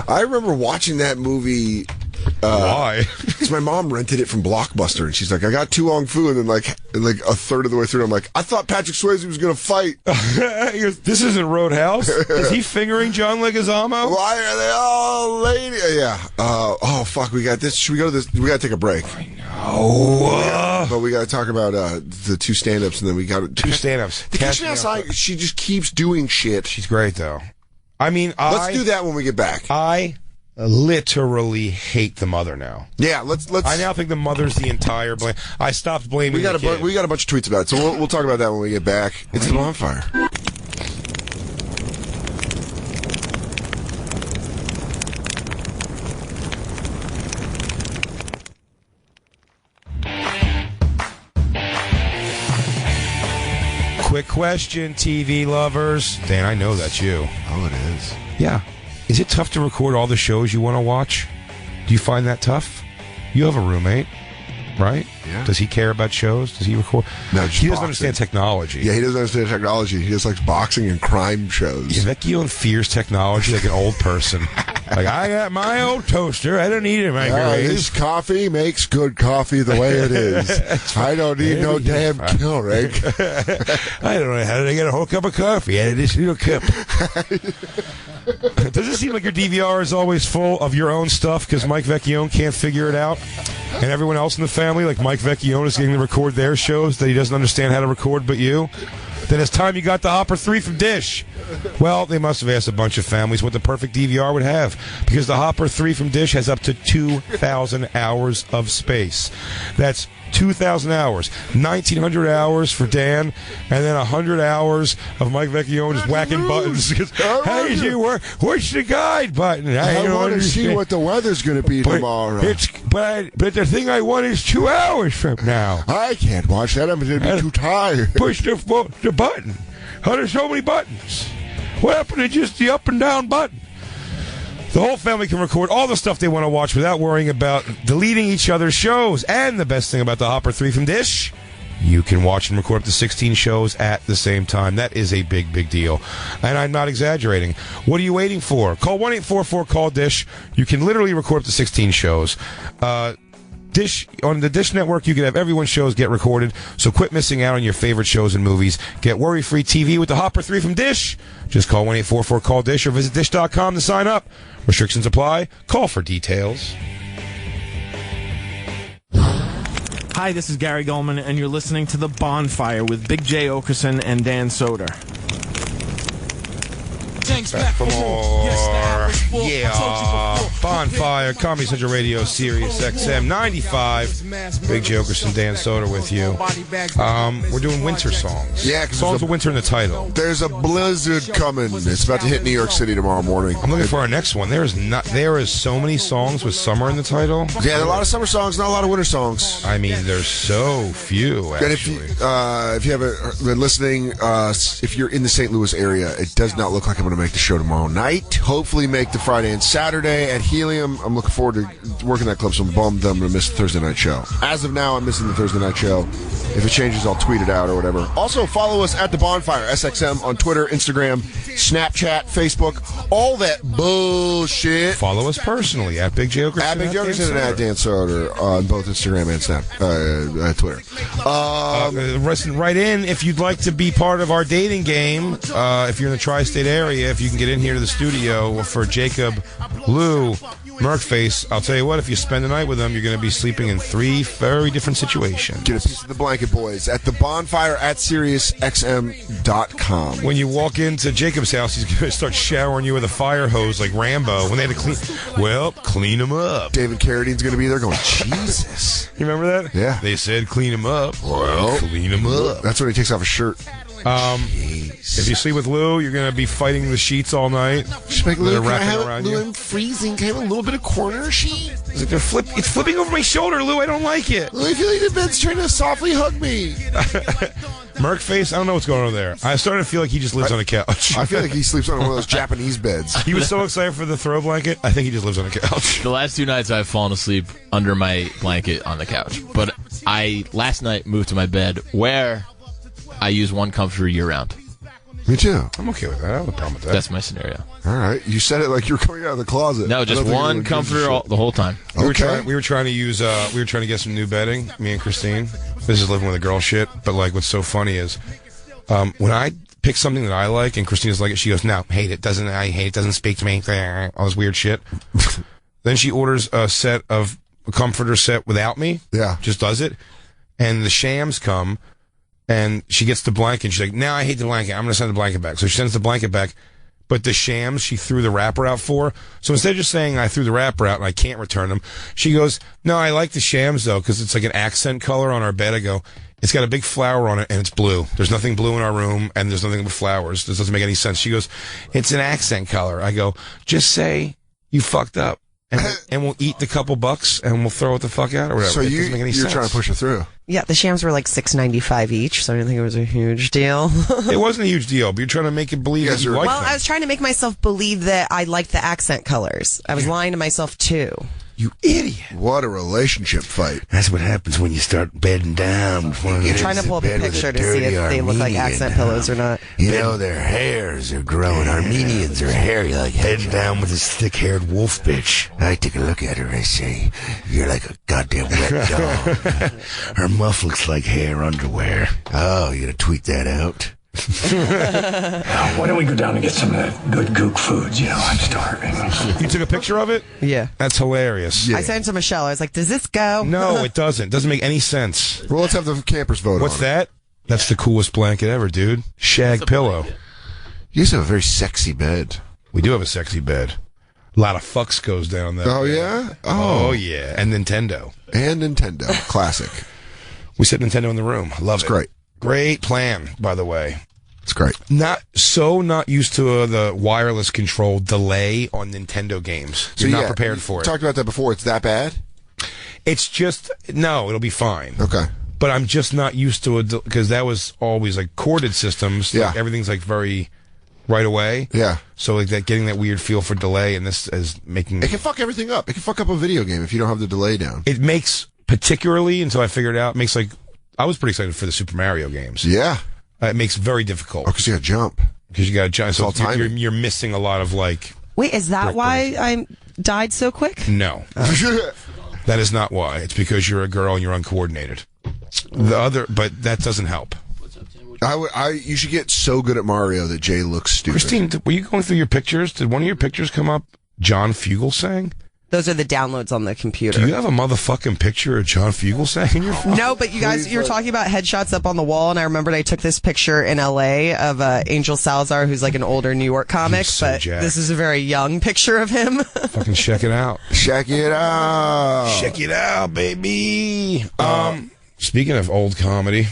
I remember watching that movie... Why? Because my mom rented it from Blockbuster, and she's like, I got Tu Wong Fu, and then like a third of the way through, I'm like, I thought Patrick Swayze was going to fight. This isn't Roadhouse. Is he fingering John Leguizamo? Why are they all lady? Yeah. Oh, fuck, we got this. Should we go to this? We got to take a break. I know. But we got to talk about the two stand-ups, and then we got two stand-ups. The Kitchen Outside, she just keeps doing shit. She's great, though. I mean, let's do that when we get back. I literally hate the mother now. Yeah, let's. I now think the mother's the entire blame. I stopped blaming. We got the kid. we got a bunch of tweets about it, so we'll talk about that when we get back. It's the Bonfire. Quick question, TV lovers. Dan, I know that's you. Oh, it is. Yeah. Is it tough to record all the shows you want to watch? Do you find that tough? You have a roommate, right? Yeah. Does he care about shows? Does he record? No, just he doesn't boxing. understand technology. Yeah, he doesn't understand technology. He just likes boxing and crime shows. Yeah, Vecchio fears technology like an old person. Like, I got my old toaster. I don't need a microwave. This coffee makes good coffee the way it is. I don't need no damn Keurig. I don't know. How did I get a whole cup of coffee out of this little cup? Does it seem like your DVR is always full of your own stuff because Mike Vecchione can't figure it out? And everyone else in the family, like Mike Vecchione, is getting to record their shows that he doesn't understand how to record but you? Then it's time you got the Hopper 3 from Dish. Well, they must have asked a bunch of families what the perfect DVR would have, because the Hopper 3 from Dish has up to 2,000 hours of space. That's 2,000 hours, 1,900 hours for Dan, and then 100 hours of Mike Vecchione just whacking buttons. Hey, where's the guide button? I want to see what the weather's going to be tomorrow. But the thing I want is 2 hours from now. I can't watch that. I'm going to be too tired. Push the button. Oh, there's so many buttons. What happened to just the up and down button? The whole family can record all the stuff they want to watch without worrying about deleting each other's shows. And the best thing about the Hopper 3 from Dish, you can watch and record up to 16 shows at the same time. That is a big, big deal. And I'm not exaggerating. What are you waiting for? Call 1-844-CALL-DISH. You can literally record up to 16 shows. Dish on the Dish Network, you can have everyone's shows get recorded, so quit missing out on your favorite shows and movies. Get worry-free TV with the Hopper 3 from Dish. Just call 1-844-CALL-DISH or visit Dish.com to sign up. Restrictions apply. Call for details. Hi, this is Gary Goldman, and you're listening to The Bonfire with Big J. Oakerson and Dan Soder. Back for more. Yeah. Bonfire, Comedy Central Radio, Sirius XM 95. Big J. Oakerson, Dan Soder with you. We're doing winter songs. Yeah, songs with winter in the title. There's a blizzard coming. It's about to hit New York City tomorrow morning. I'm looking for our next one. There is so many songs with summer in the title. Yeah, there are a lot of summer songs, not a lot of winter songs. I mean, there's so few, actually. And if you haven't been listening, if you're in the St. Louis area, it does not look like I'm going to make the show tomorrow night. Hopefully make the Friday and Saturday at Helium. I'm looking forward to working that club, so I'm bummed that I'm going to miss the Thursday night show. As of now, I'm missing the Thursday night show. If it changes, I'll tweet it out or whatever. Also, follow us at The Bonfire, SXM, on Twitter, Instagram, Snapchat, Facebook, all that bullshit. Follow us personally at Big J. Oakerson. At Big J. Oakerson and at Dan Soder on both Instagram and Twitter. Listen, write in if you'd like to be part of our dating game. If you're in the tri-state area, if you can get in here to the studio for Jacob, Lou, Merkface, I'll tell you what, if you spend the night with them, you're going to be sleeping in 3 very different situations. Get a piece of the blanket, boys, at the bonfire at SiriusXM.com. When you walk into Jacob's house, he's going to start showering you with a fire hose like Rambo. When they had to clean him up. David Carradine's going to be there going, Jesus. You remember that? Yeah. They said clean him up. Well, clean him up. That's when he takes off his shirt. If you sleep with Lou, you're going to be fighting the sheets all night. Like, Lou, Lou, I'm freezing. Can I have a little bit of corner sheet? It's flipping over my shoulder, Lou. I don't like it. Lou, I feel like the bed's trying to softly hug me. Merkface, I don't know what's going on there. I started to feel like he just lives on a couch. I feel like he sleeps on one of those Japanese beds. He was so excited for the throw blanket, I think he just lives on a couch. The last 2 nights I've fallen asleep under my blanket on the couch. But I, last night, moved to my bed where I use one comforter year-round. Me too. I'm okay with that. I don't have a problem with that. That's my scenario. All right. You said it like you were coming out of the closet. No, just one comforter the whole time. Okay. We were trying to get some new bedding, me and Christine. This is living with a girl shit. But like, what's so funny is, when I pick something that I like and Christina's like it, she goes, "No, hate it. I hate it. Doesn't speak to me." All this weird shit. Then she orders a comforter set without me. Yeah. Just does it. And the shams come. And she gets the blanket. She's like, "Now I hate the blanket. I'm going to send the blanket back." So she sends the blanket back. But the shams she threw the wrapper out for. So instead of just saying, "I threw the wrapper out and I can't return them," she goes, "No, I like the shams, though, because it's like an accent color on our bed." I go, "It's got a big flower on it and it's blue. There's nothing blue in our room and there's nothing but flowers. This doesn't make any sense." She goes, "It's an accent color." I go, "Just say you fucked up. And we'll eat the couple bucks and we'll throw it the fuck out or whatever." So you're trying to push her through. Yeah, the shams were like $6.95 each, so I didn't think it was a huge deal. It wasn't a huge deal, but you're trying to make it believe that you like them. I was trying to make myself believe that I liked the accent colors. I was lying to myself too. You idiot. What a relationship fight. That's what happens when you start bedding down. You're trying to pull up a picture to see if they look like accent pillows or not. You know, their hairs are growing. Armenians are hairy, like bedding down with this thick-haired wolf bitch. I take a look at her, I say, you're like a goddamn wet dog. Her muff looks like hair underwear. Oh, you gonna tweet that out? Why don't we go down and get some of that good gook foods? You know, I'm starving. You took a picture of it? Yeah. That's hilarious. I sent it to Michelle. I was like, does this go? No, it doesn't. Doesn't make any sense. Well, let's have the campers vote What's on that? That's the coolest blanket ever, dude. Shag pillow. You guys have a very sexy bed. We do have a sexy bed. A lot of fucks goes down there. Oh, yeah? Oh, yeah. And Nintendo. And Nintendo. Classic. We set Nintendo in the room. Love it. It's great. Great plan, by the way. It's great. Not used to the wireless control delay on Nintendo games. You're not prepared for it. Talked about that before. It's that bad? It's just no. It'll be fine. Okay. But I'm just not used to it because that was always like corded systems. Yeah. Like everything's like very right away. Yeah. So like that, getting that weird feel for delay, and this is making It can fuck everything up. It can fuck up a video game if you don't have the delay down. It makes particularly until I figured it out. Makes like I was pretty excited for the Super Mario games. Yeah. It makes it very difficult. Oh, because you got to jump. Because you got to jump. So all you're missing a lot of like. Wait, is that why I died so quick? No. That is not why. It's because you're a girl and you're uncoordinated. But that doesn't help. You should get so good at Mario that Jay looks stupid. Christine, were you going through your pictures? Did one of your pictures come up John Fugelsang? Those are the downloads on the computer. Do you have a motherfucking picture of John Fugelsang in your phone? No, but you guys, you're talking about headshots up on the wall, and I remembered I took this picture in L.A. of Angel Salazar, who's like an older New York comic, but this is a very young picture of him. Fucking check it out. Check it out. Check it out, baby. Speaking of old comedy,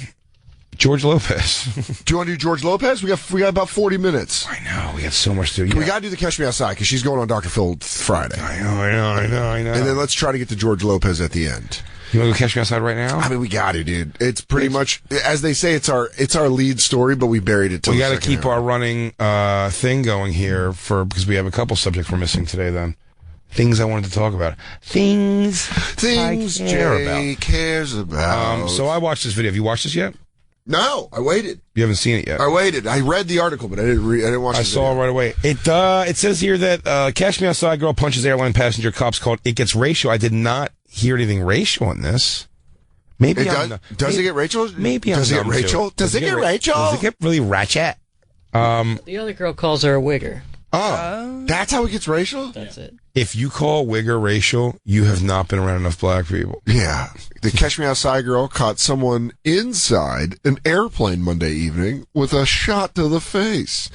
George Lopez. Do you want to do George Lopez? We got about 40 minutes. I know. We got so much to do. We got to do the Catch Me Outside because she's going on Dr. Phil Friday. I know. And then let's try to get to George Lopez at the end. You want to go Catch Me Outside right now? I mean, we got to, dude. It's pretty much, as they say, it's our lead story, but we buried it. We got to keep our running thing going here because we have a couple subjects we're missing today. Then things I wanted to talk about. Things Jay cares about. So I watched this video. Have you watched this yet? No, I waited. You haven't seen it yet. I waited. I read the article, but I didn't watch it. I saw it right away. It says here that Catch Me Outside girl punches airline passenger. Cops called. It gets racial. I did not hear anything racial in this. Maybe does it get racial? Maybe does it get Rachel? Does it get Rachel? Does it get really ratchet? The other girl calls her a wigger. Oh, that's how it gets racial? That's it. If you call wigger racial, you have not been around enough black people. Yeah. The Catch Me Outside girl caught someone inside an airplane Monday evening with a shot to the face.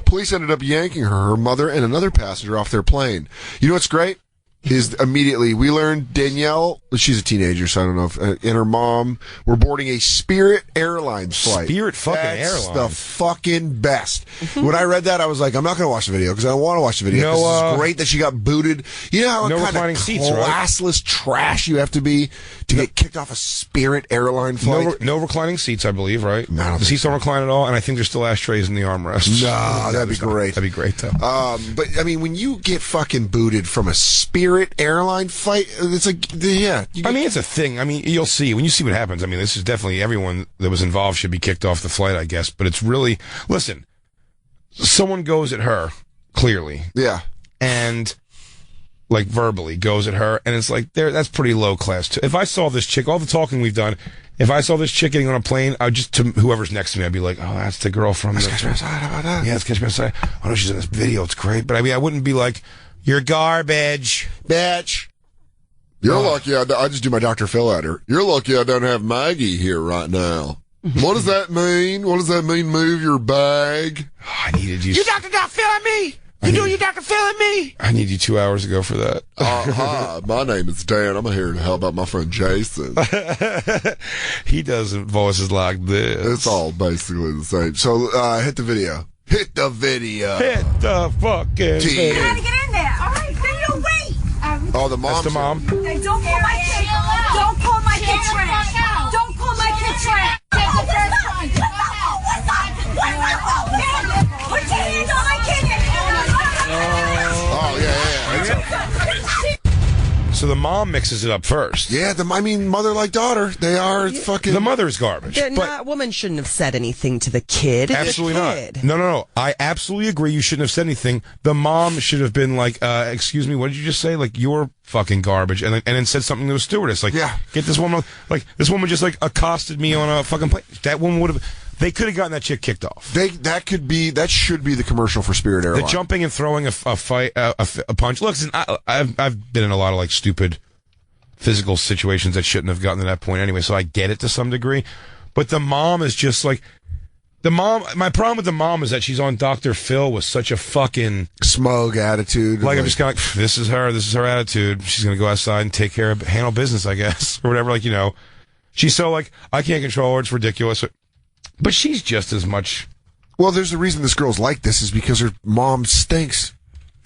Police ended up yanking her mother, and another passenger off their plane. You know what's great? Is immediately we learned Danielle, she's a teenager, so I don't know if, and her mom were boarding a Spirit Airlines flight. Spirit fucking That's Airlines. the fucking best. When I read that, I was like, I'm not going to watch the video because I don't want to watch the video. It's great that she got booted. You know how no kind reclining of seats, right? classless trash you have to be to get kicked off a Spirit Airline flight? No reclining seats, I believe, right? No, the seats don't recline at all, and I think there's still ashtrays in the armrests. No, that'd be great. That'd be great, though. But I mean, when you get fucking booted from a Spirit Airline fight, it's like, yeah. I mean, it's a thing. I mean, you'll see when you see what happens. I mean, this is definitely everyone that was involved should be kicked off the flight, I guess. But it's really, listen, someone goes at her clearly, yeah, and like verbally goes at her, and it's like that's pretty low class too. If I saw this chick, all the talking we've done, if I saw this chick getting on a plane, I would just, to whoever's next to me, I'd be like, oh, that's the girl from Catch Me Outside. How about that? Yeah, it's Catch Me Outside. Oh no, she's in this video. It's great. But I mean, I wouldn't be like, you're garbage, bitch. You're lucky I just do my Dr. Phil at her. You're lucky I don't have Maggie here right now. What does that mean? What does that mean, move your bag? Oh, I needed you. You Dr. Phil at me? You doing your Dr. Phil at me? I need you 2 hours ago for that. Hi, my name is Dan. I'm here to help out my friend Jason. He does voices like this. It's all basically the same. So, hit the video. Hit the video. Hit the fucking video. You gotta get in there. All right, then you wait. Oh, the mom's That's the mom. Hey, don't pull my kid. Don't pull my kid trash. Don't pull my kid trash. What's up? Put your hands on my kid. Oh, yeah. So So the mom mixes it up first. Yeah, mother like daughter. They are fucking... The mother's garbage. That woman shouldn't have said anything to the kid. Absolutely not. No. I absolutely agree. You shouldn't have said anything. The mom should have been like, excuse me, what did you just say? Like, you're fucking garbage. And then said something to the stewardess. Like, get this woman... Like, this woman just, like, accosted me on a fucking plane. That woman would have... They could have gotten that chick kicked off. That should be the commercial for Spirit Airlines. The jumping and throwing a fight, a punch. Look, I've been in a lot of like stupid physical situations that shouldn't have gotten to that point anyway, so I get it to some degree. But the mom is just like my problem with the mom is that she's on Dr. Phil with such a fucking smug attitude. Like I'm just kind of like, this is her attitude. She's gonna go outside and handle business, I guess, or whatever. Like, she's so like, I can't control her. It's ridiculous. But she's just as much... Well, there's a reason this girl's like this is because her mom stinks.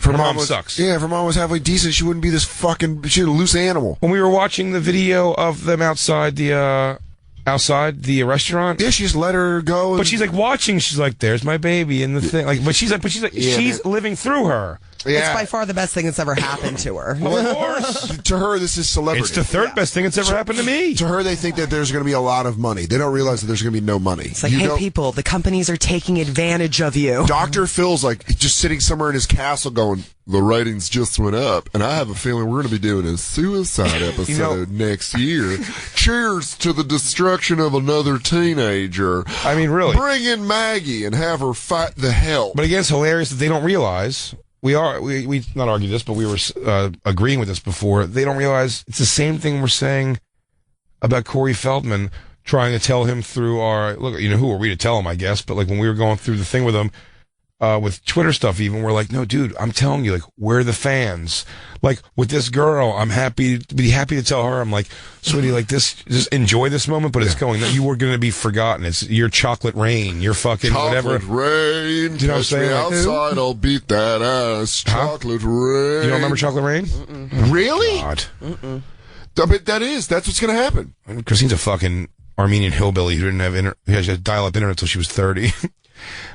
Her mom sucks. Yeah, if her mom was halfway decent, she wouldn't be this fucking... She's a loose animal. When we were watching the video of them outside the restaurant... Yeah, she just let her go. But she's like watching, she's like, there's my baby and the thing. Like, but she's living through her. Yeah. It's by far the best thing that's ever happened to her. Well, of course. To her, this is celebrity. It's the third best thing that's ever happened to me. To her, they think that there's going to be a lot of money. They don't realize that there's going to be no money. It's like, hey, people, the companies are taking advantage of you. Dr. Phil's like just sitting somewhere in his castle going, the ratings just went up, and I have a feeling we're going to be doing a suicide episode next year. Cheers to the destruction of another teenager. I mean, really. Bring in Maggie and have her fight the hell. But again, it's hilarious that they don't realize... We not argue this, but we were agreeing with this before. They don't realize it's the same thing we're saying about Corey Feldman trying to tell him through our look. Who are we to tell him? I guess, but like when we were going through the thing with him, with Twitter stuff, even we're like, no, dude, I'm telling you, like we're the fans. Like with this girl, I'm happy to tell her. I'm like, sweetie, like just enjoy this moment, but it's going. You were going to be forgotten. It's your chocolate rain. Your fucking whatever. Chocolate rain. Do you know what I'm saying? Outside, I'll beat that ass. Chocolate rain. You don't remember Chocolate Rain? Mm-mm. Really? God. Mm-mm. But that's what's going to happen. Christine's a fucking Armenian hillbilly who didn't have who had to dial up internet until she was 30.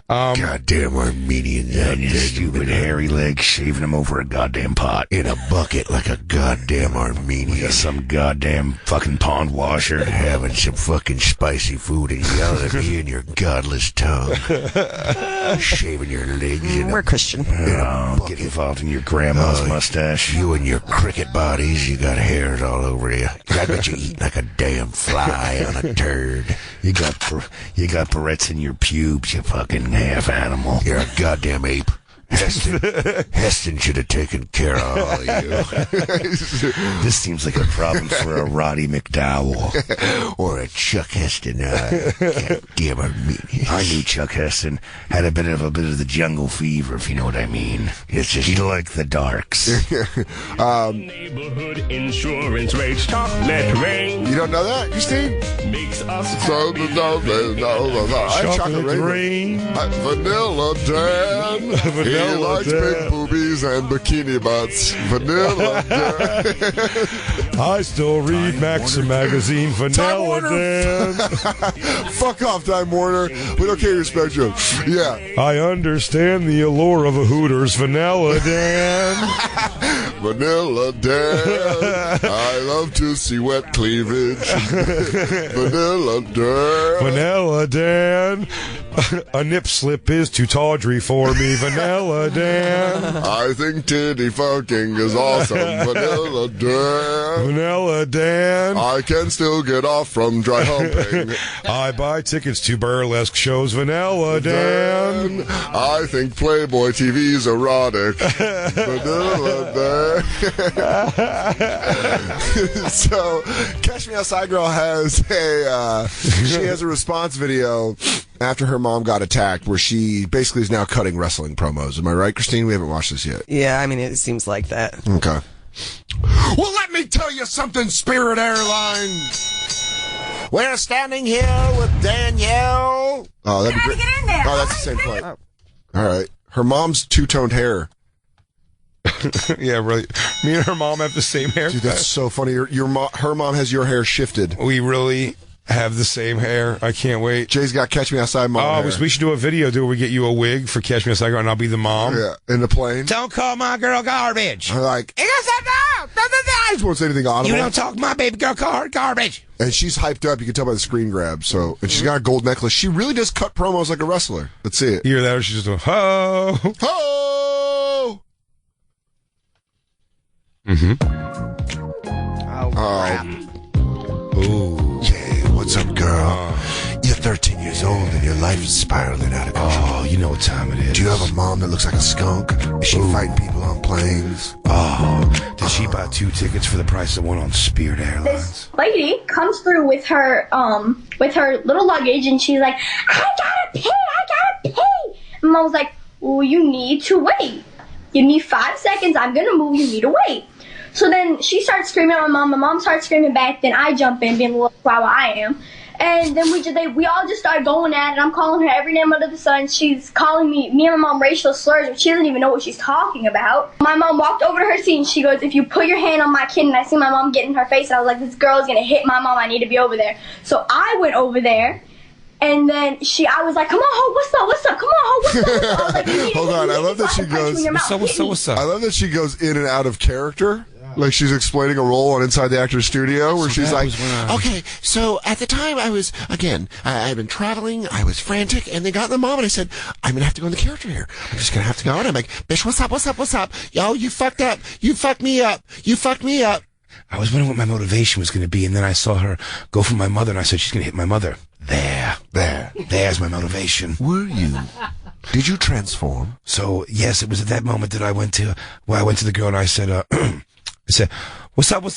Goddamn Armenians out there, stupid hairy legs, shaving them over a goddamn pot in a bucket like a goddamn Armenian. Some goddamn fucking pond washer, having some fucking spicy food and yelling at me in your godless tongue, shaving your legs. We're Christian. Get involved in your grandma's mustache. You and your cricket bodies, you got hairs all over you. I bet you eat like a damn fly on a turd. You got barrettes in your pubes, you fucking half animal. You're a goddamn ape. Heston should have taken care of all of you. This seems like a problem for a Roddy McDowell or a Chuck Heston. Goddamn Armenian. I knew Chuck Heston had a bit of the jungle fever, if you know what I mean. It's just he liked the darks. Neighborhood insurance rates, chocolate rain. You don't know that, Christine? Makes us chocolate rain. Vanilla Dan. He likes big boobies and bikini butts. Vanilla Dan. I still read Maxim magazine. Vanilla Dan. Fuck off, Time Warner. We don't care your spectrum. Yeah. I understand the allure of a Hooters. Vanilla Dan. Vanilla Dan. I love to see wet cleavage. Vanilla Dan. Vanilla Dan. A nip slip is too tawdry for me. Vanilla Dan. I think titty fucking is awesome. Vanilla Dan. Vanilla Dan. I can still get off from dry humping. I buy tickets to burlesque shows. Vanilla Dan. I think Playboy TV's erotic. Vanilla Dan. So, Catch Me Outside Girl has a response video after her mom got attacked where she basically is now cutting wrestling promos. Am I right, Christine? We haven't watched this yet. Yeah, I mean, it seems like that. Okay. Well, let me tell you something, Spirit Airlines. We're standing here with Danielle. Oh, that'd be great. Get in there. Oh, that's the same point. All right. Her mom's two-toned hair. Yeah, really. Me and her mom have the same hair. Dude, that's so funny. Her mom has your hair shifted. We really... have the same hair. I can't wait. Jay's got Catch Me Outside mom. Oh, we should do a video. Do we get you a wig for Catch Me Outside, and I'll be the mom? Yeah, in the plane. Don't call my girl garbage. I'm like, I just won't say anything audible. You don't talk to my baby girl garbage. And she's hyped up. You can tell by the screen grab. So, and she's got a gold necklace. She really does cut promos like a wrestler. Let's see it. You hear that? Or she's just doing ho ho. Oh, crap. Ooh. Jay, what's up, girl? You're 13 years old and your life is spiraling out of control. Oh, you know what time it is. Do you have a mom that looks like a skunk? Is she fighting people on planes? Oh, did she buy 2 tickets for the price of one on Spirit Airlines? This lady comes through with her little luggage, and she's like, I gotta pay. And Mom was like, well, you need to wait. Give me 5 seconds. I'm gonna move. You need to wait. So then she starts screaming at my mom. My mom starts screaming back. Then I jump in, being a little flower I am. And then we all just started going at it. I'm calling her every name under the sun. She's calling me and my mom racial slurs, but she doesn't even know what she's talking about. My mom walked over to her seat and she goes, if you put your hand on my kid, and I see my mom get in her face, and I was like, this girl is going to hit my mom. I need to be over there. So I went over there. And then I was like, come on, ho, what's up? Come on, ho, what's up? I was like, hold on, I love that she goes, what's up? I love that she goes in and out of character. Like she's explaining a role on Inside the Actor's Studio where she's like, okay, so at the time I was, again, I've been traveling, I was frantic, and they got in the mom and I said, I'm going to have to go in the character here. I'm just going to have to go. And I'm like, bitch, what's up? Yo, you fucked up. You fucked me up. I was wondering what my motivation was going to be, and then I saw her go for my mother, and I said, she's going to hit my mother. There's my motivation. Were you? Did you transform? So, yes, it was at that moment that I went to the girl and I said, I said, what's up, ho?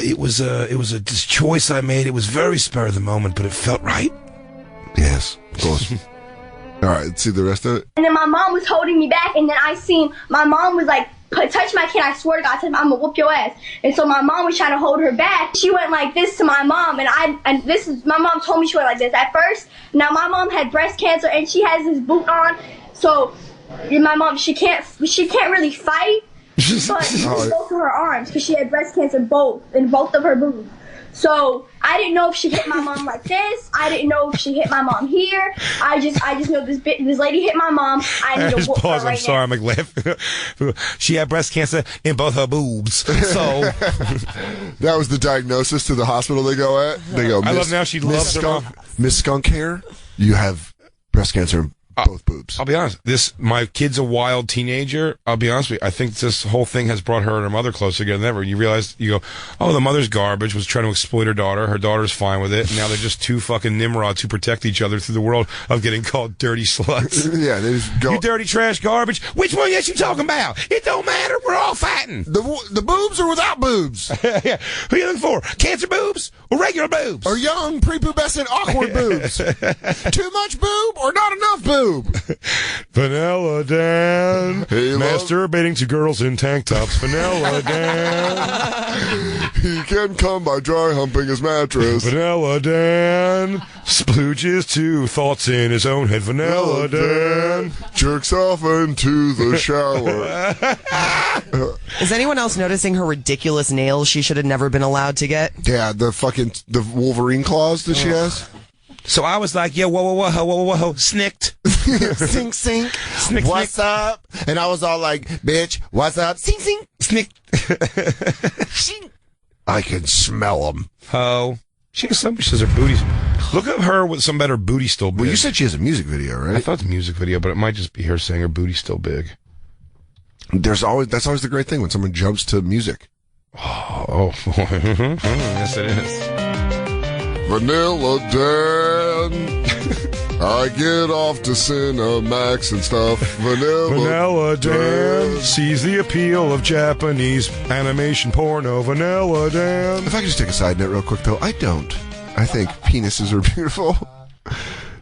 It was a choice I made. It was very spur of the moment, but it felt right. Yes, of course. All right, let's see the rest of it. And then my mom was holding me back, and then I seen my mom was like, touch my kid, I swear to God, I'm gonna whoop your ass. And so my mom was trying to hold her back. She went like this to my mom, and my mom told me she went like this at first. Now my mom had breast cancer, and she has this boot on, so my mom, she can't really fight, but both of her arms, because she had breast cancer in both of her boobs. So I didn't know if she hit my mom like this. I didn't know if she hit my mom here. I just know this lady hit my mom. I need to whoop her right now. I'm sorry, I'm like laughing. She had breast cancer in both her boobs. So that was the diagnosis to the hospital they go at. They go, I love now she loves her mom. Miss Skunk Hair, you have breast cancer in both boobs. I'll be honest. My kid's a wild teenager. I'll be honest with you. I think this whole thing has brought her and her mother closer together than ever. You realize, you go, oh, the mother's garbage, was trying to exploit her daughter. Her daughter's fine with it. And now they're just two fucking Nimrods who protect each other through the world of getting called dirty sluts. Yeah, they just go. You dirty trash garbage. Which one is you talking about? It don't matter. We're all fighting. The boobs or without boobs? Yeah. Who are you looking for? Cancer boobs or regular boobs? Or young, prepubescent, awkward boobs? Too much boob or not enough boob? Vanilla Dan, masturbating to girls in tank tops. Vanilla Dan. He can come by dry humping his mattress. Vanilla Dan splooges to thoughts in his own head. Vanilla Dan jerks off into the shower. Is anyone else noticing her ridiculous nails she should have never been allowed to get? Yeah, the Wolverine claws that she has. So I was like, yeah, whoa, snicked. Sink, snick, what's up? And I was all like, bitch, what's up? Sink, snick. I can smell them. Oh, she says her booty's. Look at her with some better booty still big. Well, you said she has a music video, right? I thought it's a music video, but it might just be her saying her booty's still big. That's always the great thing when someone jumps to music. Oh. Yes, it is. Vanilla Dan. I get off to Cinemax and stuff. Vanilla Dan sees the appeal of Japanese animation porno. Vanilla Dan. If I could just take a side note real quick, though, I think penises are beautiful.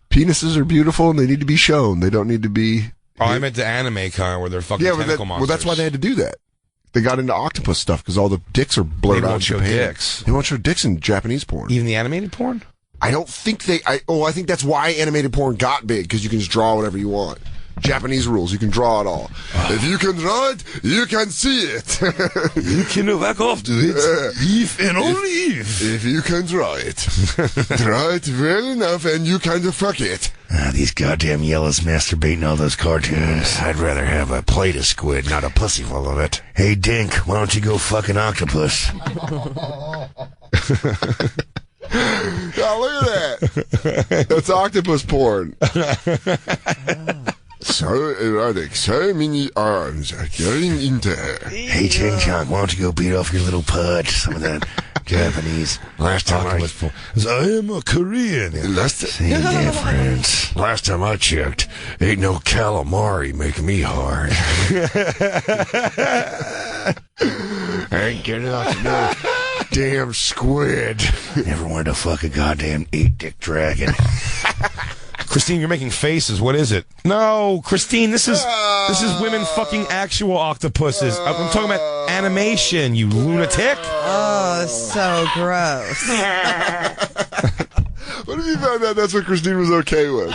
Penises are beautiful, and they need to be shown. They don't need to be... Oh, I meant the anime kind where they're fucking tentacle monsters. Well, that's why they had to do that. They got into octopus stuff because all the dicks are blurred out in Japan. They won't show dicks. They won't show dicks in Japanese porn. Even the animated porn? I don't think I think that's why animated porn got big, because you can just draw whatever you want. Japanese rules. You can draw it all. If you can draw it, you can see it. You can back off to it. If and only if. If you can draw it. Draw it well enough and you can fuck it. These goddamn yellows masturbating all those cartoons. I'd rather have a plate of squid, not a pussy full of it. Hey, Dink, why don't you go fuck an octopus? Oh, look at that. That's octopus porn. So erotic, so many arms are going into her. Hey, Ching Chong, why don't you go beat off your little pud? Some of that Japanese. Last time I am a Korean. Same difference. Last time I checked, ain't no calamari making me hard. I ain't getting out to no damn squid. Never wanted to fuck a goddamn 8-dick dragon. Christine, you're making faces. What is it? No, Christine, this is women fucking actual octopuses. I'm talking about animation, you lunatic. Oh, so gross. What if you found out that's what Christine was okay with?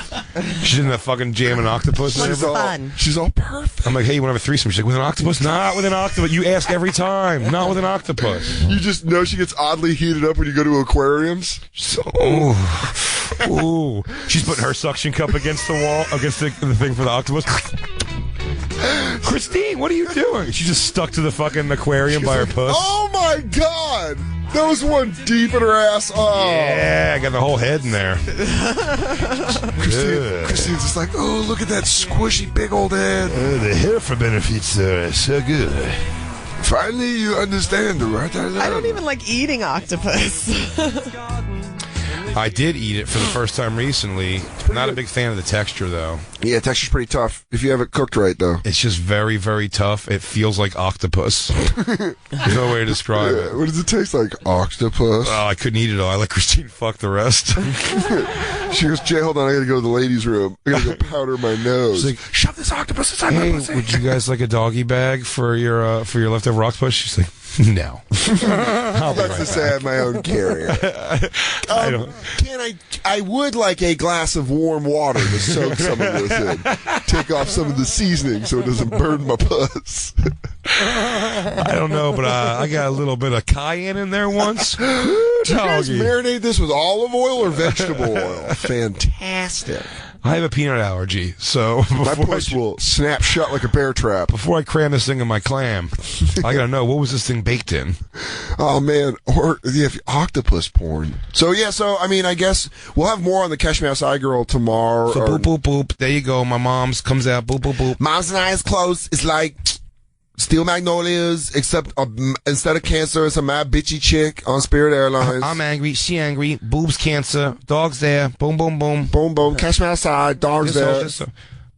She's in the fucking jamming octopus. She's all perfect. I'm like, hey, you want to have a threesome? She's like, with an octopus? Not with an octopus. You ask every time. Not with an octopus. You just know she gets oddly heated up when you go to aquariums. Ooh. She's putting her suction cup against the wall, against the thing for the octopus. Christine, what are you doing? She just stuck to the fucking aquarium by her puss. Oh my god! That was one deep in her ass. Oh. Yeah, I got the whole head in there. Christine's just like, oh, look at that squishy big old head. The hair for benefits are so good. Finally, you understand the right I love. I don't even like eating octopus. I did eat it for the first time recently. Not a big fan of the texture, though. Yeah, texture's pretty tough if you have it cooked right, though. It's just very, very tough. It feels like octopus. There's no way to describe it. What does it taste like? Octopus? Oh, I couldn't eat it all. I let Christine fuck the rest. She goes, Jay, hold on, I gotta go to the ladies' room. I gotta go powder my nose. She's like, shove this octopus inside my pussy. Would you guys like a doggy bag for your leftover octopus? She's like, no. I'd like to say I have my own carrier. I would like a glass of warm water to soak some of this in. Take off some of the seasoning so it doesn't burn my puss. I don't know, but I got a little bit of cayenne in there once. Did you guys marinate this with olive oil or vegetable oil? Fantastic. I have a peanut allergy, so my puss will snap shut like a bear trap. Before I cram this thing in my clam, I gotta know, what was this thing baked in? Oh man, or octopus porn. So I mean, I guess we'll have more on the Catch Me Outside Girl tomorrow. So boop boop boop. There you go. My mom's comes out. Boop boop boop. Mom's and I is close. It's like Steel Magnolias, except instead of cancer, it's a mad bitchy chick on Spirit Airlines. I'm angry. She angry. Boobs cancer. Dog's there. Boom, boom, boom. Boom, boom. Catch Me Outside. Dog's there.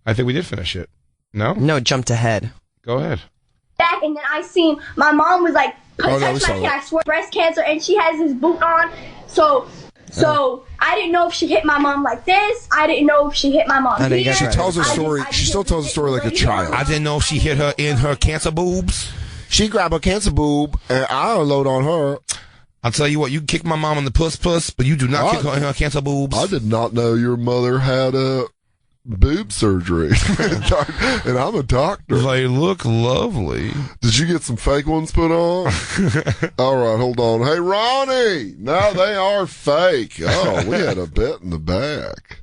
I think we did finish it. No? No, it jumped ahead. Go ahead. Back, and then I seen my mom was like, touch my kid, I swear, breast cancer, and she has this boot on. So I didn't know if she hit my mom like this. I didn't know if she hit my mom here. She tells her story. She still tells a story like a child. I didn't know if she hit her in her cancer boobs. She grabbed her cancer boob, and I unload on her. I'll tell you what, you can kick my mom in the puss, but you do not kick her in her cancer boobs. I did not know your mother had a boob surgery. And I'm a doctor. They look lovely. Did you get some fake ones put on? All right, hold on. Hey, Ronnie. No, they are fake. Oh, we had a bet in the back.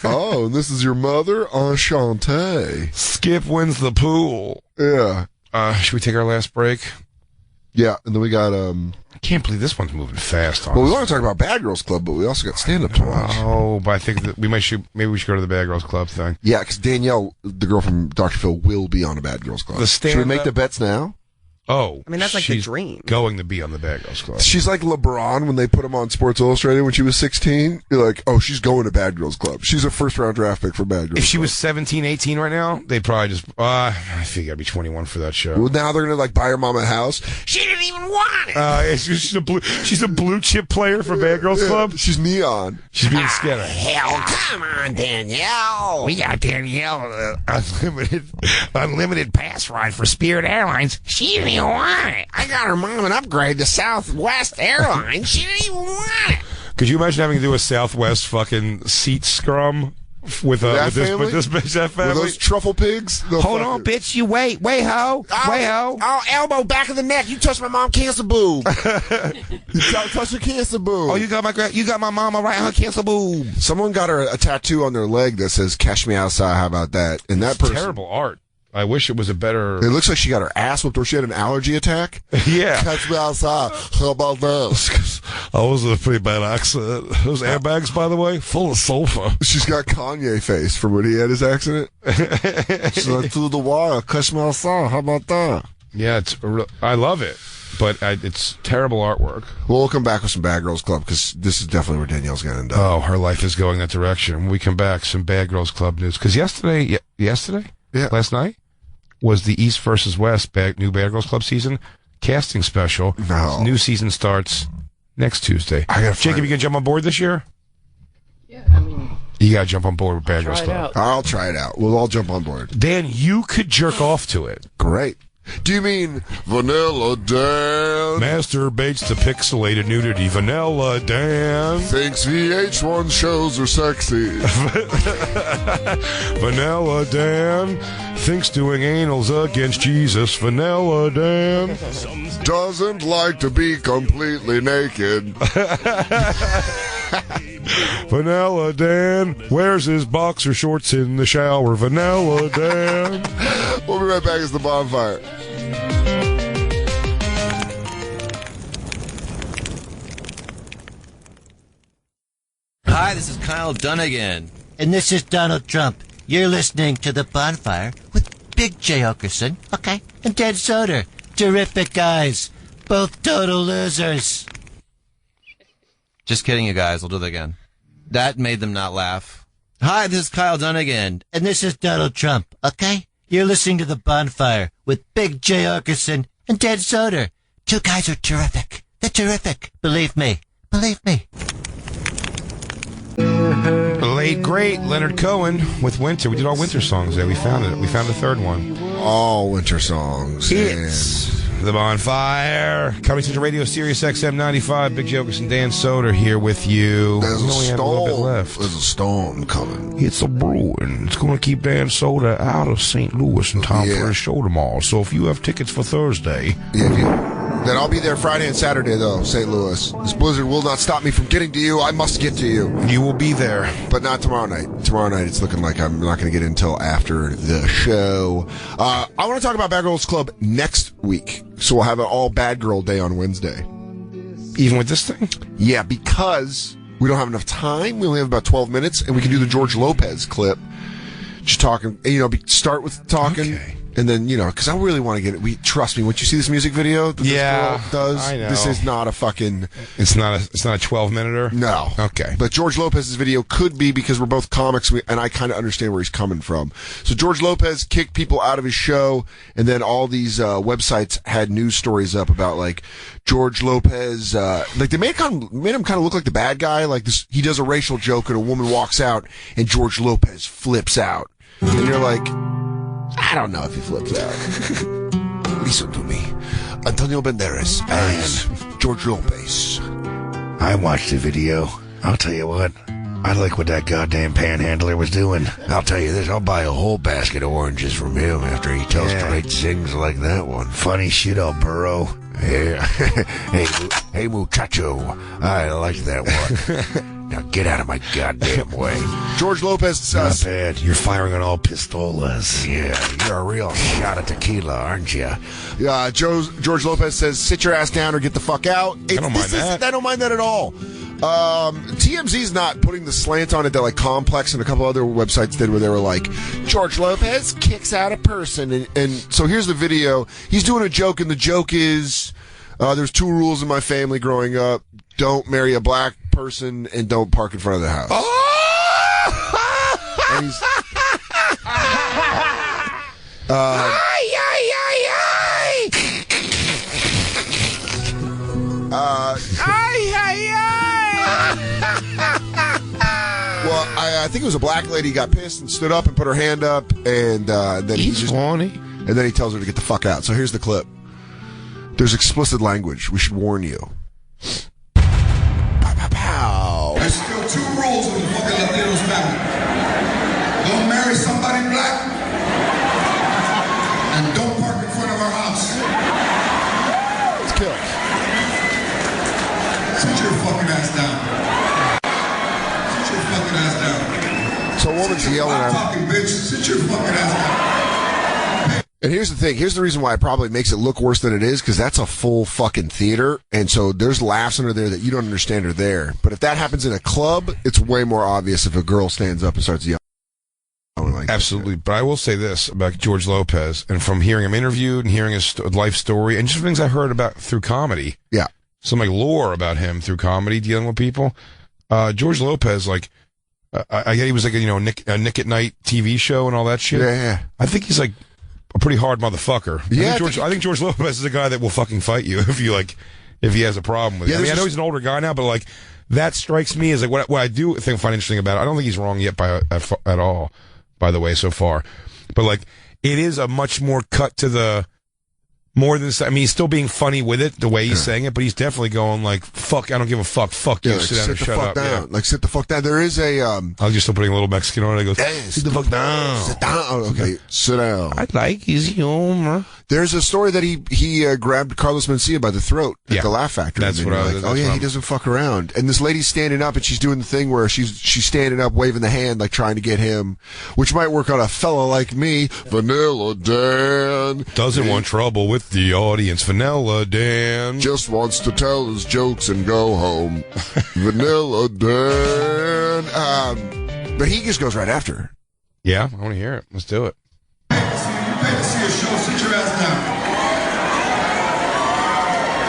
Oh, and this is your mother? Enchante. Skip wins the pool. Yeah. Should we take our last break? Yeah, and then we got I can't believe this one's moving fast. Well, we want to talk about Bad Girls Club, but we also got stand-up to watch. Oh, but I think that maybe we should go to the Bad Girls Club thing. Yeah, because Danielle, the girl from Dr. Phil, will be on a Bad Girls Club. Should we make the bets now? Oh, I mean, that's like the dream. Going to be on the Bad Girls Club. She's like LeBron when they put him on Sports Illustrated when she was 16. You're like, oh, she's going to Bad Girls Club. She's a first-round draft pick for Bad Girls If she was 17, 18 right now, they'd probably just, I think you gotta be 21 for that show. Well, now they're gonna like buy her mom a house. She didn't even want it. She's a blue chip player for Bad Girls Club. She's neon. She's being scared. Hell, come on, Danielle. We got Danielle unlimited pass ride for Spirit Airlines. She didn't even want it. I got her mom an upgrade to Southwest Airlines. She didn't even want it. Could you imagine having to do a Southwest fucking seat scrum with this bitch, that family. With those truffle pigs? Hold on, bitch. You wait. Wait, ho. Wait, ho. Oh, elbow, back of the neck. You touched my mom cancer boob. You touched her cancer boob. Oh, you got my mama right on her cancer boob. Someone got a tattoo on their leg that says "Cash me outside." How about that? And that person, terrible art. I wish it was a better. It looks like she got her ass whipped or she had an allergy attack. Yeah. Catch me outside. How about that? I was a pretty bad accident. Those airbags, by the way, full of sulfur. She's got Kanye face from when he had his accident. She's like, through the wire. Catch me outside. How about that? Yeah, I love it. But it's terrible artwork. Well, we'll come back with some Bad Girls Club because this is definitely where Danielle's going to end up. Oh, her life is going that direction. When we come back, some Bad Girls Club news. Because yesterday? Yeah. Last night? Was the East versus West new Bad Girls Club season casting special. No. New season starts next Tuesday. Jacob, you gonna jump on board this year? Yeah, I mean... You gotta jump on board with Bad Girls Club. I'll try it out. We'll all jump on board. Dan, you could jerk off to it. Great. Do you mean Vanilla Dan? Masturbates to pixelated nudity. Vanilla Dan thinks VH1 shows are sexy. Vanilla Dan thinks doing anal's against Jesus. Vanilla Dan doesn't like to be completely naked. Vanilla Dan wears his boxer shorts in the shower. Vanilla Dan. We'll be right back. It's the Bonfire. Hi, this is Kyle Dunnigan. And this is Donald Trump. You're listening to The Bonfire with Big J. Oakerson, okay, and Dan Soder. Terrific guys. Both total losers. Just kidding, you guys. I'll do that again. That made them not laugh. Hi, this is Kyle Dunnigan. And this is Donald Trump, okay? You're listening to The Bonfire with Big J. Oakerson and Dan Soder. Two guys are terrific. They're terrific. Believe me. Believe me. Late great Leonard Cohen with Winter. We did all winter songs there. We found it. We found the third one. All winter songs. It's The Bonfire. Comedy Central Radio, Sirius XM 95. Big J. Oakerson, Dan Soder here with you. There's we only have a little bit left. There's a storm coming. It's a brewing. It's going to keep Dan Soder out of St. Louis in time for his show tomorrow. So if you have tickets for Thursday... Then I'll be there Friday and Saturday, though, St. Louis. This blizzard will not stop me from getting to you. I must get to you. You will be there. But not tomorrow night. Tomorrow night, it's looking like I'm not going to get in until after the show. I want to talk about Bad Girls Club next week. So we'll have an all Bad Girl Day on Wednesday. Even with this thing? Yeah, because we don't have enough time. We only have about 12 minutes, and we can do the George Lopez clip. Just talking, start with talking. Okay. And then, because I really want to get it. Trust me, once you see this music video that this girl does, I know. This is not a fucking... It's not a 12-minuter? No. Okay. But George Lopez's video could be, because we're both comics, and I kind of understand where he's coming from. So George Lopez kicked people out of his show, and then all these websites had news stories up about, like, George Lopez, they made him kind of look like the bad guy. Like, he does a racial joke, and a woman walks out, and George Lopez flips out. And you're like... I don't know if he flips out. Listen to me. Antonio Banderas and George Lopez. I watched the video. I'll tell you what. I like what that goddamn panhandler was doing. I'll tell you this. I'll buy a whole basket of oranges from him after he tells great things like that one. Funny shit, I'll burrow. Yeah. hey, muchacho. I like that one. Now get out of my goddamn way. George Lopez says... Not bad. You're firing on all pistolas. Yeah, you're a real shot of tequila, aren't you? George Lopez says, sit your ass down or get the fuck out. I don't mind that. I don't mind that at all. TMZ's not putting the slant on it that like Complex and a couple other websites did, where they were like, George Lopez kicks out a person. And so here's the video. He's doing a joke, and the joke is, there's 2 rules in my family growing up. Don't marry a black person and don't park in front of the house. And he's... Well, I think it was a black lady got pissed and stood up and put her hand up, and then and then he tells her to get the fuck out. So here's the clip. There's explicit language. We should warn you. Pow, pow, pow. There's still 2 rules in the fucking Latinos family. woman's yelling at him. Fucking bitch, sit your fucking ass down. And here's the thing. Here's the reason why it probably makes it look worse than it is, because that's a full fucking theater, and so there's laughs under there that you don't understand are there. But if that happens in a club, it's way more obvious if a girl stands up and starts yelling. Like absolutely. But I will say this about George Lopez, and from hearing him interviewed and hearing his life story, and just things I heard about through comedy. Yeah. Some like lore about him through comedy, dealing with people. George Lopez, like, I get he was like a Nick at Night TV show and all that shit. Yeah. I think he's like a pretty hard motherfucker. Yeah, I think George Lopez is a guy that will fucking fight you if he has a problem with it. I mean, I know he's an older guy now, but like that strikes me as like what I do find interesting about it. I don't think he's wrong yet at all, by the way, so far. But like it is a much more cut to the more than, I mean, he's still being funny with it, the way he's saying it, but he's definitely going like, fuck, I don't give a fuck, fuck you, like, sit down and shut up. Yeah. Like, sit the fuck down. There is a, I was just still putting a little Mexican on it. I go, hey, sit the fuck down. Sit down. Oh, okay, sit down. I like his humor. There's a story that he grabbed Carlos Mencia by the throat at the Laugh Factory. That's what I was. Like, he doesn't fuck around. And this lady's standing up and she's doing the thing where she's standing up, waving the hand, like trying to get him, which might work on a fella like me, Vanilla Dan. Doesn't want trouble with the audience. Vanilla Dan just wants to tell his jokes and go home. Vanilla Dan. But he just goes right after her. Yeah, I want to hear it. Let's do it. You pay to see a show, sit your ass down.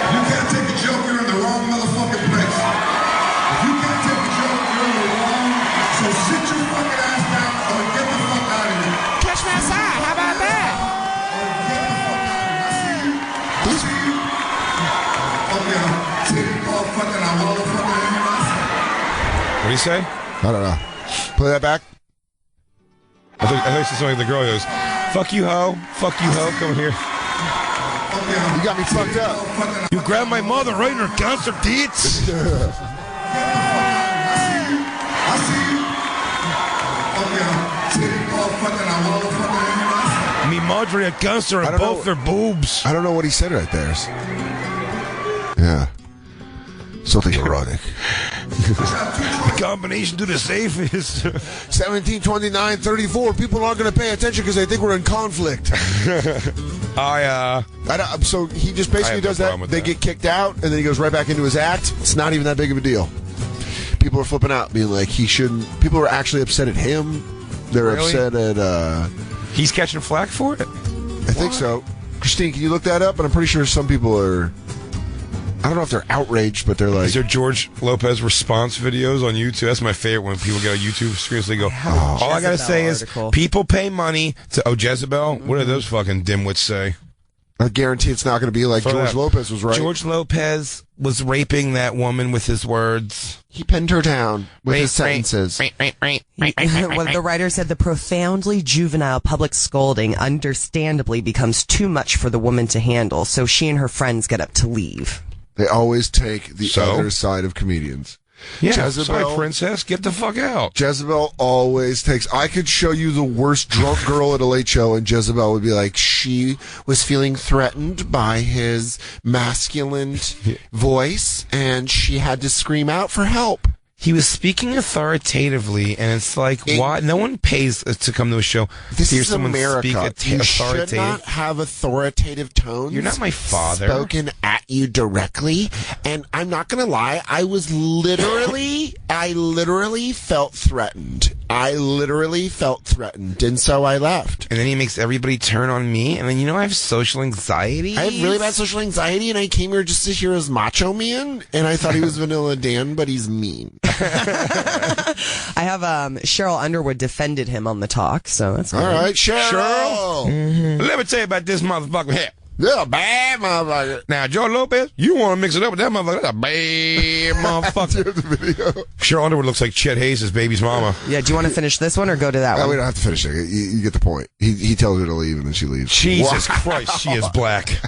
If you can't take a joke, you're in the wrong motherfucking place. If you can't take a joke, you're in the wrong. So sit your fucking ass down or get the fuck out of here. Catch me outside. How about that? I see you. Okay, titty motherfucking, I motherfucking in your ass. What do you say? I don't know. Play that back. I thought you said something like the girl goes, fuck you, ho. Fuck you, ho. Come here. You got me fucked up. You grabbed my mother right in her concert tits. I see you. Okay, titty motherfucking, I motherfucking in your ass. Me Marjorie at concert and both their boobs. I don't know what he said right there. Yeah. Something erotic. The combination to the safe is 17, 29, 34. People aren't going to pay attention because they think we're in conflict. So he just basically does that. They get kicked out, and then he goes right back into his act. It's not even that big of a deal. People are flipping out, being like, he shouldn't. People are actually upset at him. They're upset at. He's catching flack for it? I think so. Christine, can you look that up? And I'm pretty sure some people are. I don't know if they're outraged, but they're like... Is there George Lopez response videos on YouTube? That's my favorite when people get on YouTube screens. They go, all I got to say is, people pay money to... Oh, Jezebel? What do those fucking dimwits say? I guarantee it's not going to be like George Lopez was right. George Lopez was raping that woman with his words. He pinned her down with his sentences. Well, the writer said the profoundly juvenile public scolding understandably becomes too much for the woman to handle, so she and her friends get up to leave. They always take the other side of comedians. Yeah, sorry, princess, get the fuck out. Jezebel always takes... I could show you the worst drunk girl at a late show, and Jezebel would be like, she was feeling threatened by his masculine voice, and she had to scream out for help. He was speaking authoritatively, and it's like, why? No one pays to come to a show. This is America. You should not have authoritative tones. You're not my father. Spoken at you directly. And I'm not going to lie, I literally felt threatened. And so I left. And then he makes everybody turn on me, and then I have social anxiety. I have really bad social anxiety, and I came here just to hear his Macho Man, and I thought he was Vanilla Dan, but he's mean. I have Cheryl Underwood defended him on the talk, so that's all right. Cheryl. Mm-hmm. Let me tell you about this motherfucker here. Yeah, bad motherfucker. Now, George Lopez, you want to mix it up with that motherfucker? That's a bad motherfucker. The video. Cheryl Underwood looks like Chet Hayes' baby's mama. Yeah, do you want to finish this one or go to that one? We don't have to finish it. You get the point. He tells her to leave, and then she leaves. Jesus Christ, she is black.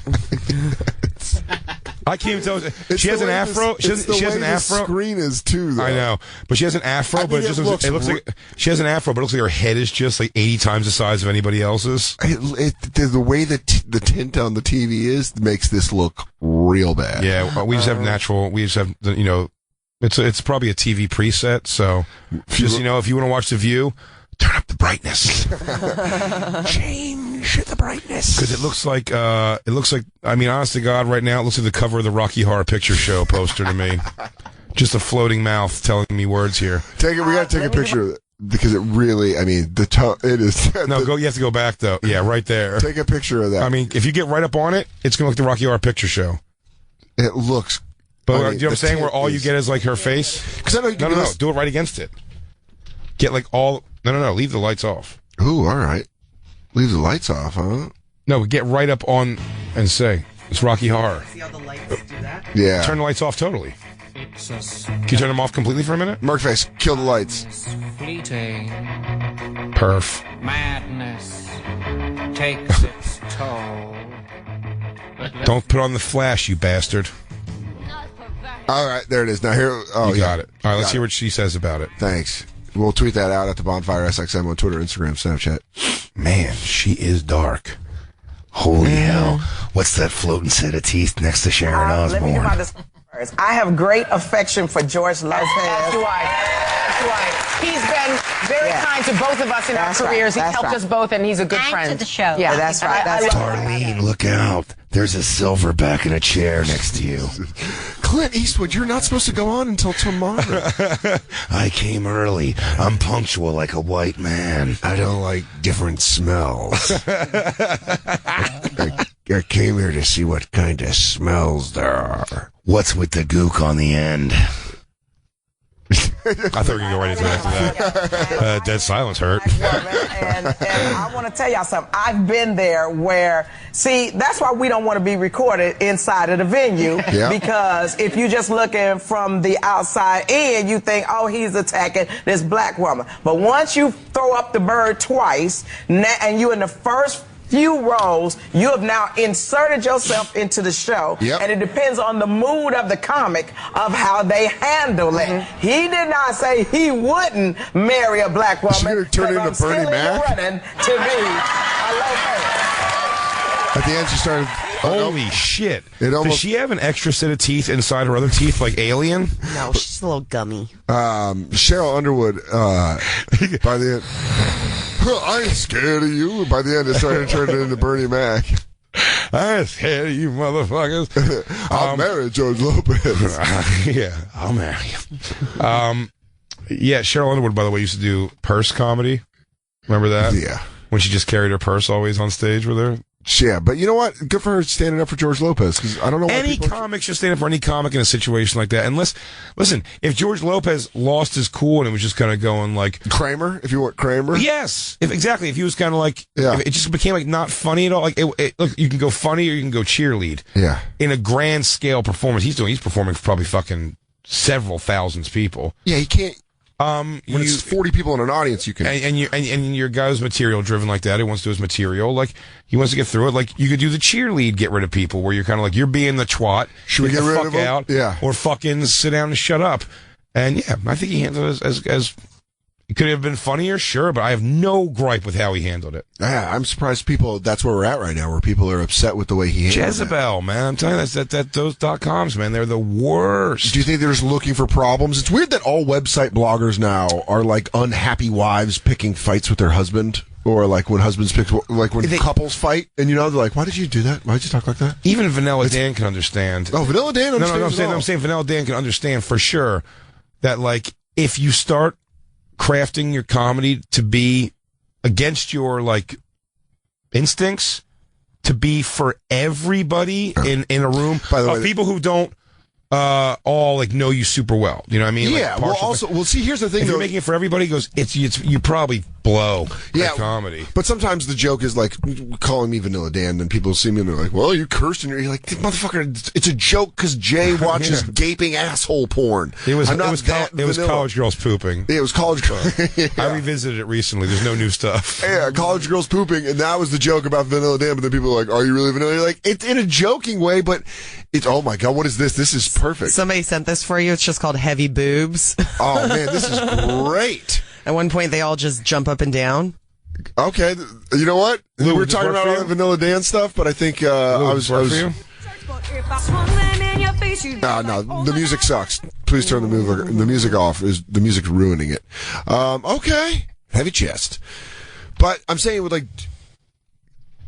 I can't even tell. She has an afro. She has an afro. The screen is too, though. I know, but she has an afro. But it looks like she has an afro, but it looks like her head is just like 80 times the size of anybody else's. The way that the tint on the TV is makes this look real bad. Yeah, we just have natural. We just have it's probably a TV preset. So just if you want to watch The View, Turn up the brightness. Change the brightness. Because it looks like, I mean, honest to God, right now, it looks like the cover of the Rocky Horror Picture Show poster to me. Just a floating mouth telling me words here. We gotta take a picture of it. Because it really, I mean, it is. No, you have to go back, though. Yeah, right there. Take a picture of that. I mean, if you get right up on it, it's going to look like the Rocky Horror Picture Show. It looks. But you know what I'm saying? Where all you get is like her face? Because I know you can No. Do it right against it. Get like all. No. Leave the lights off. Ooh, all right. Leave the lights off, huh? No, get right up on and say, it's Rocky Horror. See how the lights do that? Yeah. Turn the lights off totally. Can you turn them off completely for a minute? Merkface, kill the lights. Fleeting. Perf. Madness takes its toll. Don't put on the flash, you bastard. All right, there it is. Now here, you got it. All right, let's hear what she says about it. Thanks. We'll tweet that out at the Bonfire SXM on Twitter, Instagram, Snapchat. Man, she is dark. Holy hell. What's that floating set of teeth next to Sharon Let me Osbourne? get my first. I have great affection for George Lopez. That's right. He's been very kind to both of us in our careers. He's helped us both, and he's a good friend. to the show. Yeah, that's right. Darlene, look out. There's a silverback in a chair next to you. Clint Eastwood, you're not supposed to go on until tomorrow. I came early. I'm punctual like a white man. I don't like different smells. I came here to see what kind of smells there are. What's with the gook on the end? I thought we were going to go right into that. Dead silence hurt. And I want to tell y'all something. I've been there where, see, that's why we don't want to be recorded inside of the venue. Yeah. Because if you're just looking from the outside in, you think, oh, he's attacking this black woman. But once you throw up the bird twice, and you're in the first few rows, you have now inserted yourself into the show, and it depends on the mood of the comic of how they handle it. He did not say he wouldn't marry a black woman. You're turn into I'm still Bernie in the Mac? running to be a low. At the end, she started. Holy shit. It almost, Does she have an extra set of teeth inside her other teeth like Alien? No, she's a little gummy. Cheryl Underwood, by the end, I ain't scared of you. By the end, it started turning into Bernie Mac. I ain't scared of you motherfuckers. I'll marry George Lopez. Yeah, I'll marry you. Yeah, Cheryl Underwood, by the way, used to do purse comedy. Remember that? Yeah. When she just carried her purse always on stage with her? Yeah, but you know what? Good for her standing up for George Lopez, because I don't know why any comic should stand up for any comic in a situation like that. Unless, listen, if George Lopez lost his cool and it was just kind of going like Kramer, if you want Kramer, yes, if he was kind of like, if it just became like not funny at all. Like, look, you can go funny or you can go cheerlead. Yeah, in a grand scale performance, he's performing for probably fucking several thousands people. Yeah, he can't. When it's 40 people in an audience, you can. And your guy's material driven like that. He wants to do his material. Like, he wants to get through it. Like, you could do the cheerlead, get rid of people, where you're kind of like, you're being the twat. Should we get rid of him? Out, yeah. Or fucking sit down and shut up. And yeah, I think he handled it as it could have been funnier, sure, but I have no gripe with how he handled it. Yeah, I'm surprised that's where we're at right now, where people are upset with the way he handled Jezebel, man. I'm telling you, those .coms, man, they're the worst. Do you think they're just looking for problems? It's weird that all website bloggers now are like unhappy wives picking fights with their husband. Or like when husbands pick, like when couples fight, and they're like, "Why did you do that? Why did you talk like that?" Even Vanilla Dan can understand. Oh, Vanilla Dan understands. No, I'm saying Vanilla Dan can understand for sure that like if you start crafting your comedy to be against your like instincts, to be for everybody in a room, by the way, people who don't all like know you super well. You know what I mean? Yeah. Like, see, here's the thing. If you're making it for everybody, it's you probably blow comedy. But sometimes the joke is like calling me Vanilla Dan, and people see me and they're like, "Well, you cursed," and you're like, "Motherfucker, it's a joke because Jay watches gaping asshole porn." It was college girls pooping. Yeah, it was college girls. Yeah. I revisited it recently. There's no new stuff. Yeah, college girls pooping, and that was the joke about Vanilla Dan. But then people are like, "Are you really Vanilla?" You're like, it's in a joking way, but it's oh my god, what is this? This is perfect. Somebody sent this for you. It's just called Heavy Boobs. Oh man, this is great. At one point, they all just jump up and down. Okay, you know what? Lou, we're talking about all the Vanilla Dan stuff, but I think Lou, I was. For you? No, the music sucks. Please turn the music off. Is the music ruining it? Okay. Heavy chest. But I'm saying with like,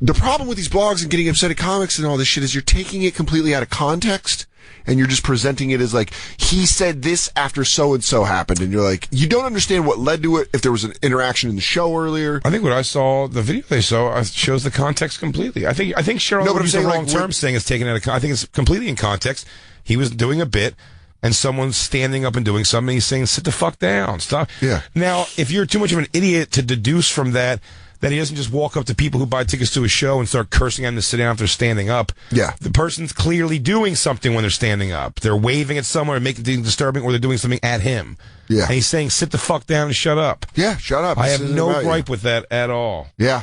the problem with these blogs and getting upset at comics and all this shit is you're taking it completely out of context and you're just presenting it as like, he said this after so-and-so happened. And you're like, you don't understand what led to it, if there was an interaction in the show earlier. I think what I saw, the video they saw, shows the context completely. I think Cheryl used the wrong term saying it's taken out of context. I think it's completely in context. He was doing a bit, and someone's standing up and doing something. He's saying, sit the fuck down. Stop. Yeah. Now, if you're too much of an idiot to deduce from that he doesn't just walk up to people who buy tickets to a show and start cursing at them to sit down if they're standing up. Yeah. The person's clearly doing something when they're standing up. They're waving at someone or making things disturbing, or they're doing something at him. Yeah. And he's saying, sit the fuck down and shut up. Yeah, shut up. I have no gripe with that at all. Yeah.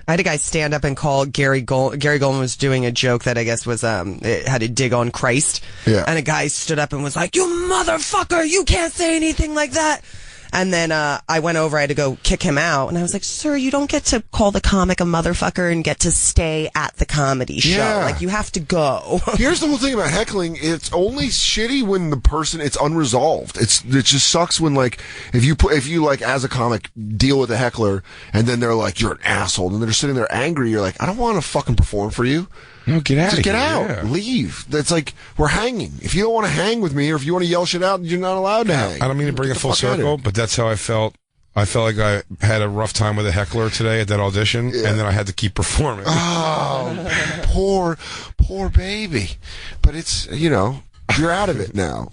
I had a guy stand up and call Gary Goldman. Gary Goldman was doing a joke that I guess was, it had a dig on Christ. Yeah. And a guy stood up and was like, you motherfucker, you can't say anything like that. And then I went over, I had to go kick him out. And I was like, sir, you don't get to call the comic a motherfucker and get to stay at the comedy show. Yeah. Like, you have to go. Here's the whole thing about heckling. It's only shitty when the person, it's unresolved. It just sucks when, like, if you like, as a comic, deal with a heckler, and then they're like, you're an asshole, and they're sitting there angry, you're like, I don't want to fucking perform for you. No, get out. Just get out. Yeah. Leave. That's like, we're hanging. If you don't want to hang with me, or if you want to yell shit out, you're not allowed to hang. I don't mean to bring it full circle, but that's how I felt. I felt like I had a rough time with a heckler today at that audition, and then I had to keep performing. Oh, poor baby. But it's, you're out of it now.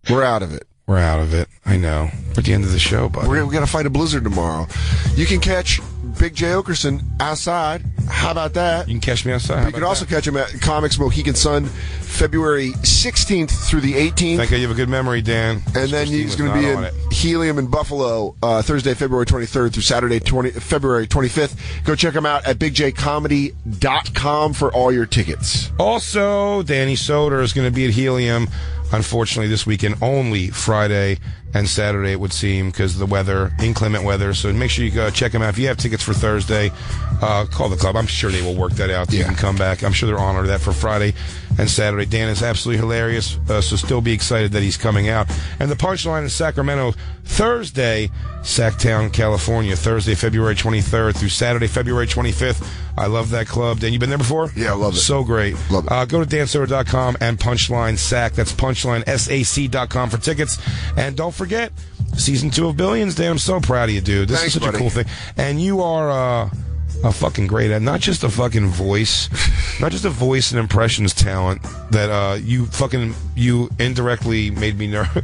We're out of it. We're out of it. I know. We're at the end of the show, buddy. We got to fight a blizzard tomorrow. You can catch Big J. Oakerson outside. How about that? You can catch me outside. You can also catch him at Comics Mohegan Sun, February 16th through the 18th. Thank you. You have a good memory, Dan. And then he's going to be in Helium in Buffalo Thursday, February 23rd through Saturday, February 25th. Go check him out at bigjcomedy.com for all your tickets. Also, Danny Soder is going to be at Helium, unfortunately, this weekend, only Friday and Saturday, it would seem, because of the weather, inclement weather. So make sure you go check them out. If you have tickets for Thursday, call the club. I'm sure they will work that out. You can come back. I'm sure they're honored that for Friday and Saturday. Dan is absolutely hilarious, so still be excited that he's coming out. And the Punchline in Sacramento, Thursday, Sacktown, California, Thursday, February 23rd through Saturday, February 25th. I love that club. Dan, you been there before? Yeah, I love it. So great. Love it. Go to dansoder.com and Punchline Sack. That's punchlinesac.com for tickets. And don't forget, season 2 of Billions, Dan. I'm so proud of you, dude. This is such a cool thing. And you are a fucking great at, not just a fucking voice, not just a voice and impressions talent that you indirectly made me nervous.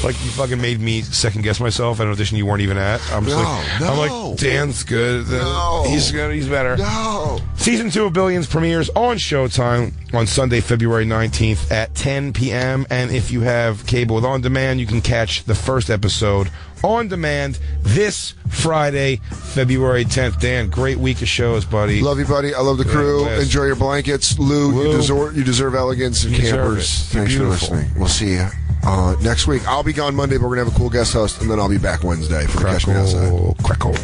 Like, you fucking made me second guess myself at an audition you weren't even at. I'm like, Dan's good. He's good. He's better. No. Season 2 of Billions premieres on Showtime on Sunday, February 19th at 10 p.m. And if you have cable with On Demand, you can catch the first episode on demand this Friday, February 10th. Dan, great week of shows, buddy. Love you, buddy. I love the crew. Enjoy your blankets. Lou, you deserve elegance and campers. Thanks for listening. We'll see you next week. I'll be gone Monday, but we're going to have a cool guest host, and then I'll be back Wednesday for Catch Me Outside. Crackle.